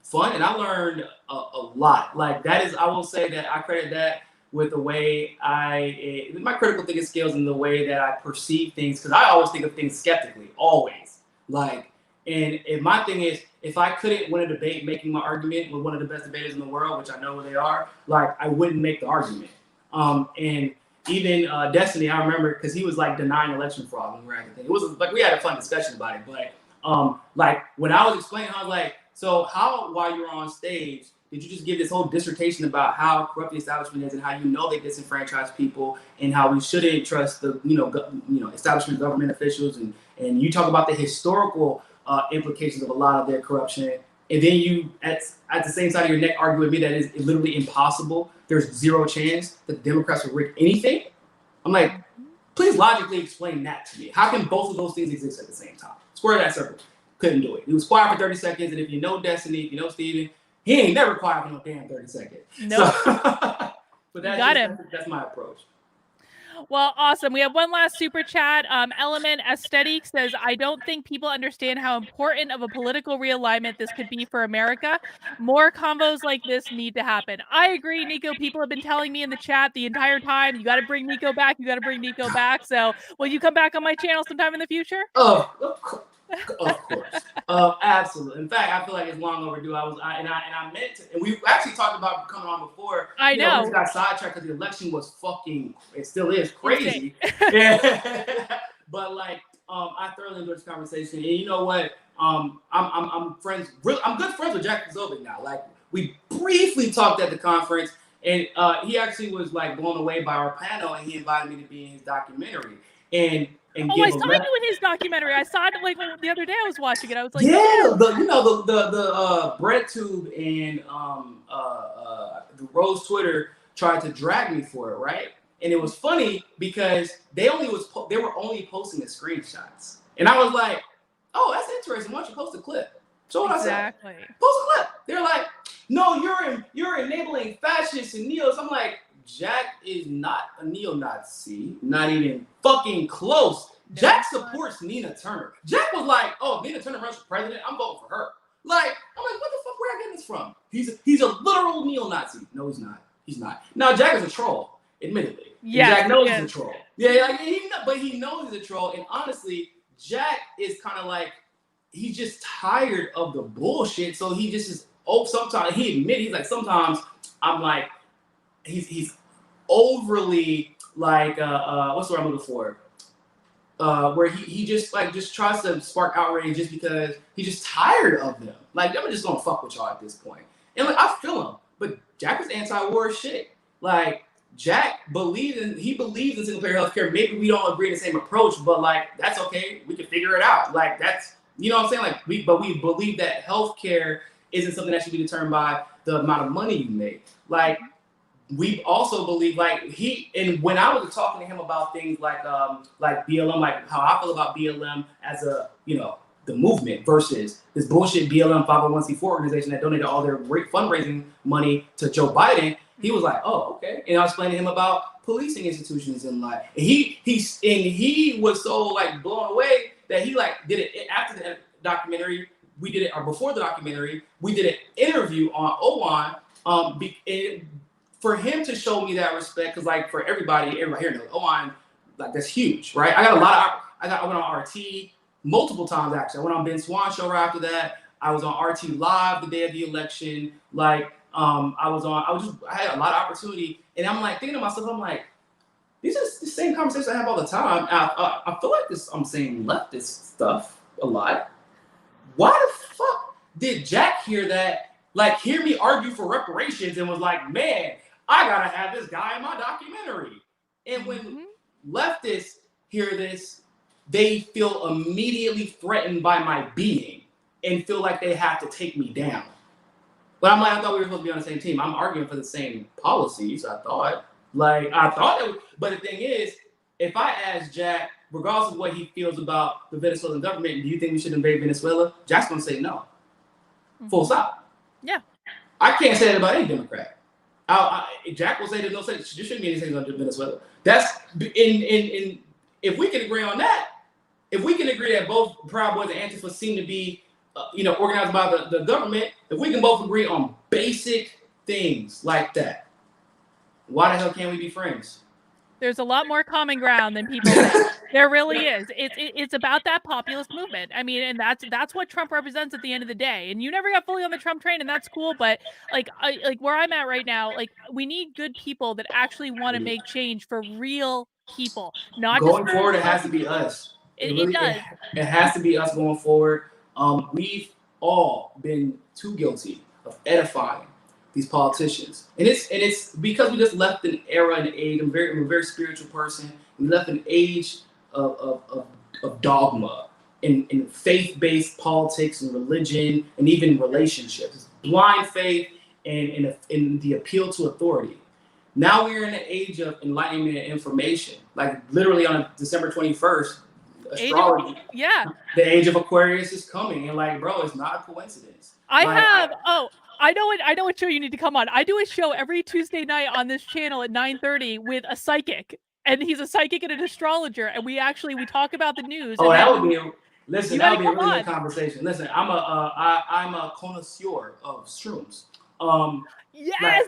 fun, and I learned a lot. Like that is, I will say that I credit that with the way my critical thinking skills and the way that I perceive things, because I always think of things skeptically, always. Like, and my thing is, if I couldn't win a debate making my argument with one of the best debaters in the world, which I know who they are, like I wouldn't make the argument. And even Destiny, I remember, because he was like denying election fraud when we were at the thing. It was like we had a fun discussion about it, but like when I was explaining, I was like, so how, while you were on stage, did you just give this whole dissertation about how corrupt the establishment is and how you know they disenfranchise people and how we shouldn't trust the establishment government officials, and you talk about the historical implications of a lot of their corruption, and then you at the same side of your neck argue with me that it's literally impossible. There's zero chance that the Democrats will rig anything. I'm like, please logically explain that to me. How can both of those things exist at the same time? Square that circle. Couldn't do it. He was quiet for 30 seconds, and if you know Destiny, if you know Steven, he ain't never quiet for no damn 30 seconds. Nope. So, but that's my approach. Well, awesome. We have one last super chat. Element Aesthetic says, I don't think people understand how important of a political realignment this could be for America. More convos like this need to happen. I agree, Nico. People have been telling me in the chat the entire time, you got to bring Nico back. You got to bring Nico back. So will you come back on my channel sometime in the future? Oh, of course. Of course. Absolutely. In fact, I feel like it's long overdue. I meant to, and we actually talked about coming on before. I know. We got sidetracked because the election was it still is crazy. Yeah. But like, I thoroughly enjoyed this conversation. And you know what? I'm friends. I'm good friends with Jack Kozovic now. Like, we briefly talked at the conference, and he actually was like blown away by our panel, and he invited me to be in his documentary. And I saw you in his documentary. I saw it like the other day. I was watching it. I was like, yeah, the bread tube and the Rose Twitter tried to drag me for it, right? And it was funny because they were only posting the screenshots, and I was like, oh, that's interesting. Why don't you post a clip? So what exactly. I said, post a clip. They're like, no, you're enabling fascists and neos. I'm like, Jack is not a neo-Nazi, not even fucking close. Jack supports Nina Turner. Jack was like, oh, if Nina Turner runs for president, I'm voting for her. Like, I'm like, what the fuck, where I getting this from? He's a literal neo-Nazi. No, he's not. He's not. Now, Jack is a troll, admittedly. Yeah, Jack knows he's a troll. Yeah, like, but he knows he's a troll. And honestly, Jack is kind of like, he's just tired of the bullshit. So he just is, sometimes, he admits, he's like, sometimes I'm like, he's overly like what's the word I'm looking for? Where he just tries to spark outrage just because he's just tired of them. Like, I'm just gonna fuck with y'all at this point. And like, I feel him, but Jack was anti-war as shit. Like, Jack believes in single payer healthcare. Maybe we don't agree in the same approach, but like, that's okay. We can figure it out. Like, that's, you know what I'm saying? Like, we believe that healthcare isn't something that should be determined by the amount of money you make. Like, we also believe, like, and when I was talking to him about things like BLM, like how I feel about BLM as a, the movement versus this bullshit BLM 501c4 organization that donated all their fundraising money to Joe Biden, he was like, oh, okay. And I was explaining to him about policing institutions and like, and he was so like blown away that he like did it after the documentary. We did it, or before the documentary, we did an interview on Owan, for him to show me that respect, because like for everybody here knows Owan, like that's huge, right? I went on RT multiple times actually. I went on Ben Swan's show right after that. I was on RT Live the day of the election. Like I had a lot of opportunity, and I'm like thinking to myself, I'm like, these are the same conversations I have all the time. I feel like I'm saying leftist stuff a lot. Why the fuck did Jack hear that? Like, hear me argue for reparations and was like, man, I gotta have this guy in my documentary. And when leftists hear this, they feel immediately threatened by my being and feel like they have to take me down. But I'm like, I thought we were supposed to be on the same team. I'm arguing for the same policies, I thought. But the thing is, if I ask Jack, regardless of what he feels about the Venezuelan government, do you think we should invade Venezuela? Jack's gonna say no. Full stop. Yeah. I can't say that about any Democrat. Jack will say there's no say there shouldn't be anything under Venezuela. That's in if we can agree on that, if we can agree that both Proud Boys and Antifa seem to be, organized by the government, if we can both agree on basic things like that, why the hell can't we be friends? There's a lot more common ground than people think. There really is. It's about that populist movement. I mean, and that's what Trump represents at the end of the day. And you never got fully on the Trump train, and that's cool. But like where I'm at right now, like we need good people that actually want to make change for real people, not going just forward. It has to be us. It does. It has to be us going forward. We've all been too guilty of edifying these politicians, and it's because we just left an era and age. I'm a very spiritual person. We left an age of dogma in faith-based politics and religion and even relationships, blind faith and in the appeal to authority. Now we're in an age of enlightenment and information. Like literally on December 21st, astrology. The age of Aquarius is coming, and like, bro, it's not a coincidence. I know what show you need to come on. I do a show every Tuesday night on this channel at 9:30 with a psychic, and he's a psychic and an astrologer, and we talk about the news. Oh, that would be that would be a really good conversation. Listen, I'm a connoisseur of shrooms. Yes.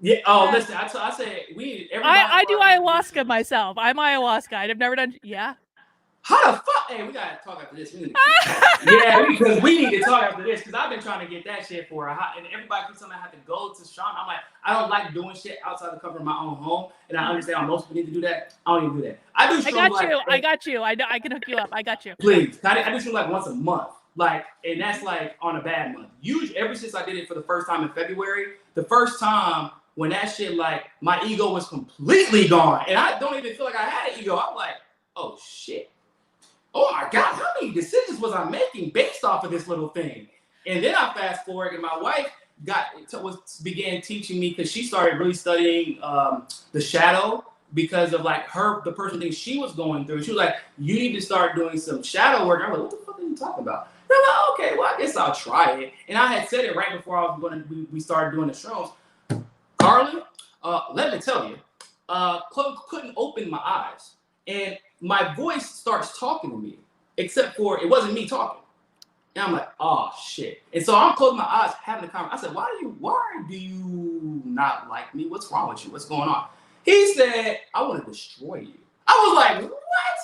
Yeah. Oh, listen. I say we. I do ayahuasca myself. I'm ayahuasca. I've never done. Yeah. How the fuck? Hey, we gotta talk after this. Because we need to talk after this. Because I've been trying to get that shit for a hot. And everybody keeps telling me I have to go to Sean. I'm like, I don't like doing shit outside the comfort of my own home. And I understand how most people need to do that. I don't even do that. I do. I got you. I can hook you up. I got you. Please. I do shrooms like once a month. Like, and that's like on a bad month. Usually, ever since I did it for the first time in February, the first time when that shit, like, my ego was completely gone. And I don't even feel like I had an ego. I'm like, oh shit. Oh my God, how many decisions was I making based off of this little thing? And then I fast forward, and my wife began teaching me, because she started really studying the shadow, because of like the personal thing she was going through. She was like, you need to start doing some shadow work. I'm like, what the fuck are you talking about? And I'm like, okay, well, I guess I'll try it. And I had said it right before we started doing the shrooms. Carly, let me tell you, couldn't open my eyes. And my voice starts talking to me, except for it wasn't me talking. And I'm like, oh shit. And so I'm closing my eyes, having a conversation. I said, why do you not like me? What's wrong with you? What's going on? He said, I want to destroy you. I was like, what?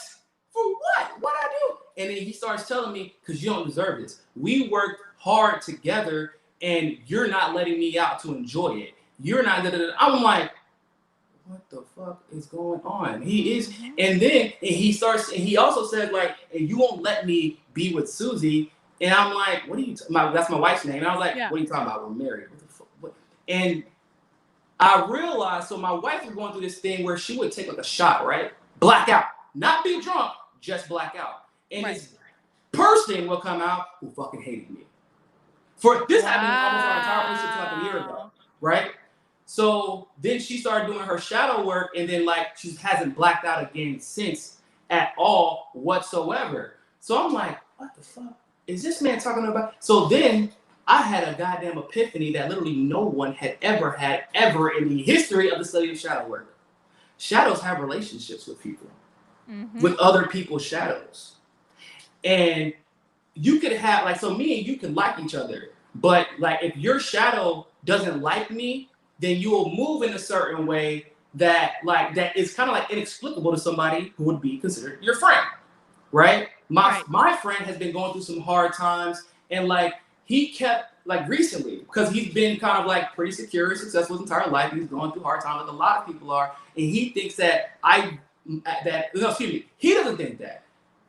For what? What'd I do? And then he starts telling me, because you don't deserve this. We worked hard together, and you're not letting me out to enjoy it. You're not. I'm like, what the fuck is going on? He is, and then he also said, like, and you won't let me be with Susie. And I'm like, what are you that's my wife's name. And I was like, what are you talking about? We're married. What the fuck? What? And I realized, so my wife was going through this thing where she would take like a shot, right? Black out. Not be drunk, just black out. And this person will come out who fucking hated me. For this happened almost our entire relationship like a year ago, right? So then she started doing her shadow work, and then like she hasn't blacked out again since at all whatsoever. So I'm like, what the fuck is this man talking about? So then I had a goddamn epiphany that literally no one had ever in the history of the study of shadow work. Shadows have relationships with people, with other people's shadows. And you could have, like, so me and you could like each other, but like if your shadow doesn't like me, then you will move in a certain way that is kind of like inexplicable to somebody who would be considered your friend, right? My friend has been going through some hard times, and like he kept, like, recently, because he's been kind of like pretty secure and successful his entire life. He's going through hard times, like a lot of people are, and he thinks he doesn't think that.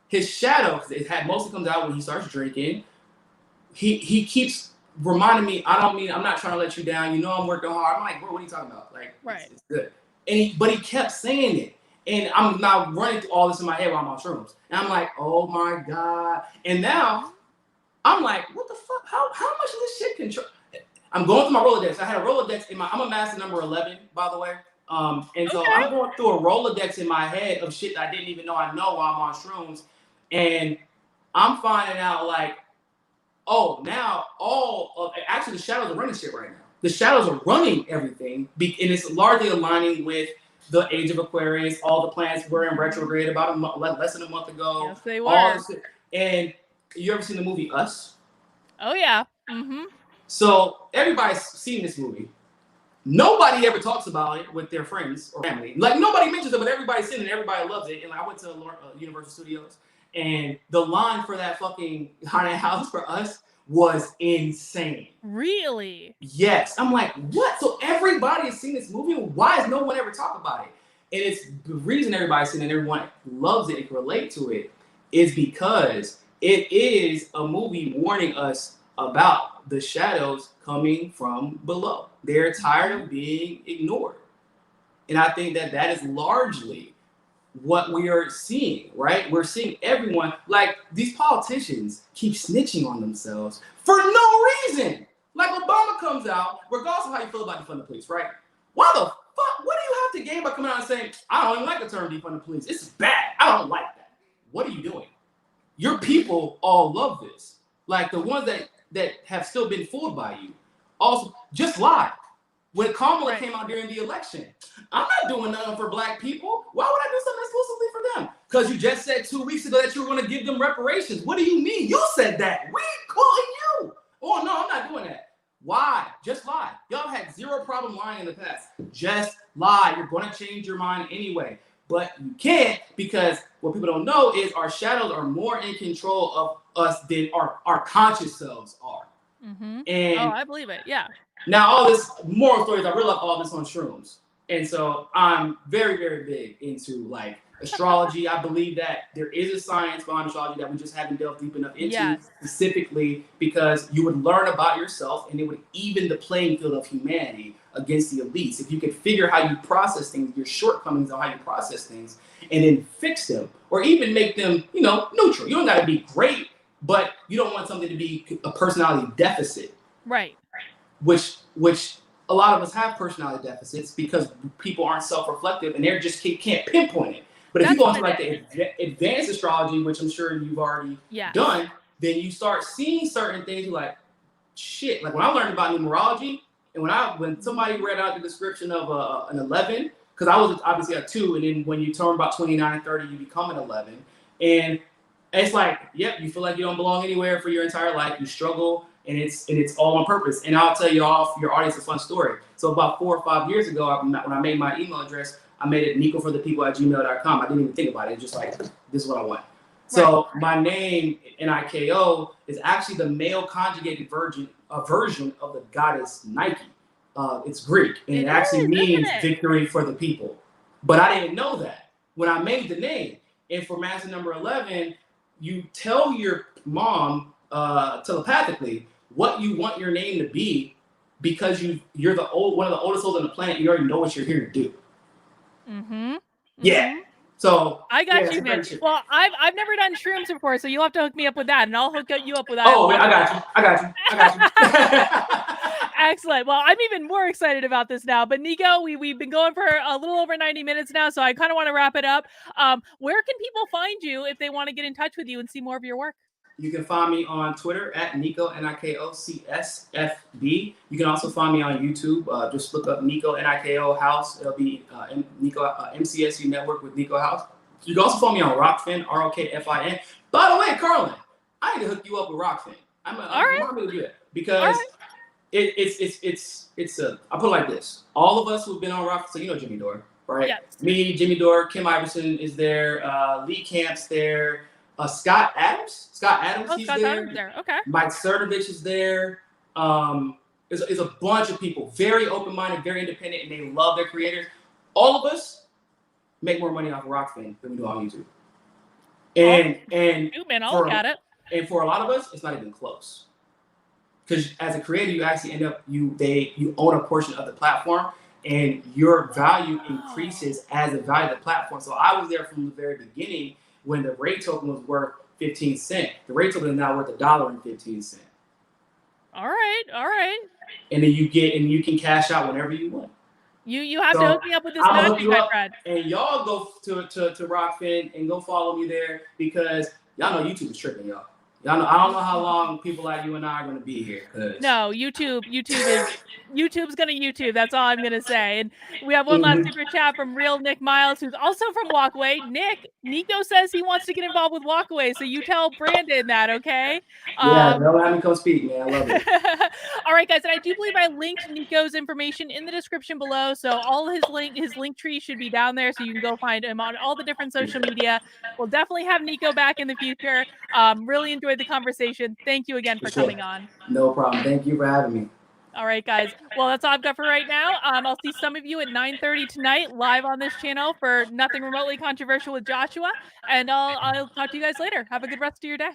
His shadow, it mostly comes out when he starts drinking. He keeps reminding me, I'm not trying to let you down. You know I'm working hard. I'm like, bro, what are you talking about? Like, it's good. But he kept saying it. And I'm now running through all this in my head while I'm on shrooms. And I'm like, oh my God. And now I'm like, what the fuck? How much of this shit control? I'm going through my Rolodex. I had a Rolodex I'm a master number 11, by the way. And so I'm going through a Rolodex in my head of shit that I didn't even know I know while I'm on shrooms. And I'm finding out, like, oh, now actually the shadows are running shit right now. The shadows are running everything, and it's largely aligning with the age of Aquarius. All the planets were in retrograde about less than a month ago. Yes, they were. And you ever seen the movie Us? Oh yeah. Mm-hmm. So everybody's seen this movie. Nobody ever talks about it with their friends or family. Like nobody mentions it, but everybody's seen it. Everybody loves it. And I went to Universal Studios, and the line for that fucking haunted house for Us was insane. Really? Yes. I'm like, what? So everybody has seen this movie. Why has no one ever talked about it? And it's the reason everybody's seen it and everyone loves it and can relate to it is because it is a movie warning us about the shadows coming from below. They're tired of being ignored. And I think that that is largely what we are seeing, right? We're seeing everyone, like these politicians keep snitching on themselves for no reason. Like Obama comes out, regardless of how you feel about defund the police, right? Why the fuck? What do you have to gain by coming out and saying, I don't even like the term defund the police. It's bad. I don't like that. What are you doing? Your people all love this. Like the ones that have still been fooled by you. Also, just lie. When Kamala came out during the election, I'm not doing nothing for black people. Why would I do something exclusively for them? Because you just said 2 weeks ago that you were going to give them reparations. What do you mean? You said that. We calling you. Oh, no, I'm not doing that. Why? Just lie. Y'all had zero problem lying in the past. Just lie. You're going to change your mind anyway. But you can't, because what people don't know is our shadows are more in control of us than our conscious selves are. Mm-hmm. And I believe it. Yeah. Now, all this moral stories, I realize all this on shrooms. And so I'm very, very big into like astrology. I believe that there is a science behind astrology that we just haven't delved deep enough into, specifically because you would learn about yourself and it would even the playing field of humanity against the elites. If you could figure how you process things, your shortcomings on how you process things, and then fix them or even make them, neutral. You don't got to be great, but you don't want something to be a personality deficit. Right. Which a lot of us have personality deficits because people aren't self-reflective and they just can't pinpoint it. But if you go into like the advanced astrology, which I'm sure you've already done, then you start seeing certain things. You're like, shit. Like when I learned about numerology, and when somebody read out the description of an 11, because I was obviously a 2, and then when you turn about 29 and 30, you become an 11, and it's like, yep, you feel like you don't belong anywhere for your entire life. You struggle. And it's all on purpose. And I'll tell you off your audience a fun story. So about 4 or 5 years ago, when I made my email address, I made it nicoforthepeople@gmail.com. I didn't even think about it. Just like, this is what I want. So my name, Niko, is actually the male conjugated version of the goddess Nike. It's Greek, and it actually means victory for the people. But I didn't know that when I made the name. And for master number 11, you tell your mom telepathically what you want your name to be, because you're one of the oldest souls on the planet. You already know what you're here to do. Mm-hmm. Yeah. So I got you, man. Well, I've never done shrooms before, so you'll have to hook me up with that, and I'll hook you up with that. Oh, I got you. Excellent. Well, I'm even more excited about this now. But Nico, we've been going for a little over 90 minutes now, so I kind of want to wrap it up. Where can people find you if they want to get in touch with you and see more of your work? You can find me on Twitter at Niko, NIKO, You can also find me on YouTube. Just look up Niko House. It'll be Niko MCSU Network with Niko House. You can also find me on Rockfin, ROKFIN. By the way, Carlin, I need to hook you up with Rockfin. I'm going to do that because it's I put it like this. All of us who've been on Rockfin, so you know Jimmy Dore, right? Yes. Me, Jimmy Dore, Kim Iverson is there, Lee Camp's there. Scott Adams, he's there. Okay. Mike Cernovich is there. There's a bunch of people, very open-minded, very independent, and they love their creators. All of us make more money off of Rockfin than we do on YouTube. I'll look at it. And for a lot of us, it's not even close. Because as a creator, you actually end up you own a portion of the platform, and your value increases as the value of the platform. So I was there from the very beginning. When the rate token was worth 15 cents, the rate token is now worth $1.15. All right. And then you can cash out whenever you want. You have to hook me up with this magic, my friend. And y'all go to Rockfin and go follow me there, because y'all know YouTube is tripping, y'all. Y'all know, I don't know how long people like you and I are going to be here. No, YouTube is YouTube's gonna YouTube. That's all I'm gonna say. And we have one last super chat from Real Nick Miles, who's also from Walkaway. Nico says he wants to get involved with Walkaway, so you tell Brandon that, okay? Yeah, don't have me come speak, man. I love it. All right, guys, and I do believe I linked Nico's information in the description below. So all his link tree should be down there, so you can go find him on all the different social media. We'll definitely have Nico back in the future. Really enjoyed the conversation. Thank you again for coming on. No problem. Thank you for having me. All right, guys. Well, that's all I've got for right now. I'll see some of you at 9:30 tonight live on this channel for Nothing Remotely Controversial with Joshua. And I'll talk to you guys later. Have a good rest of your day.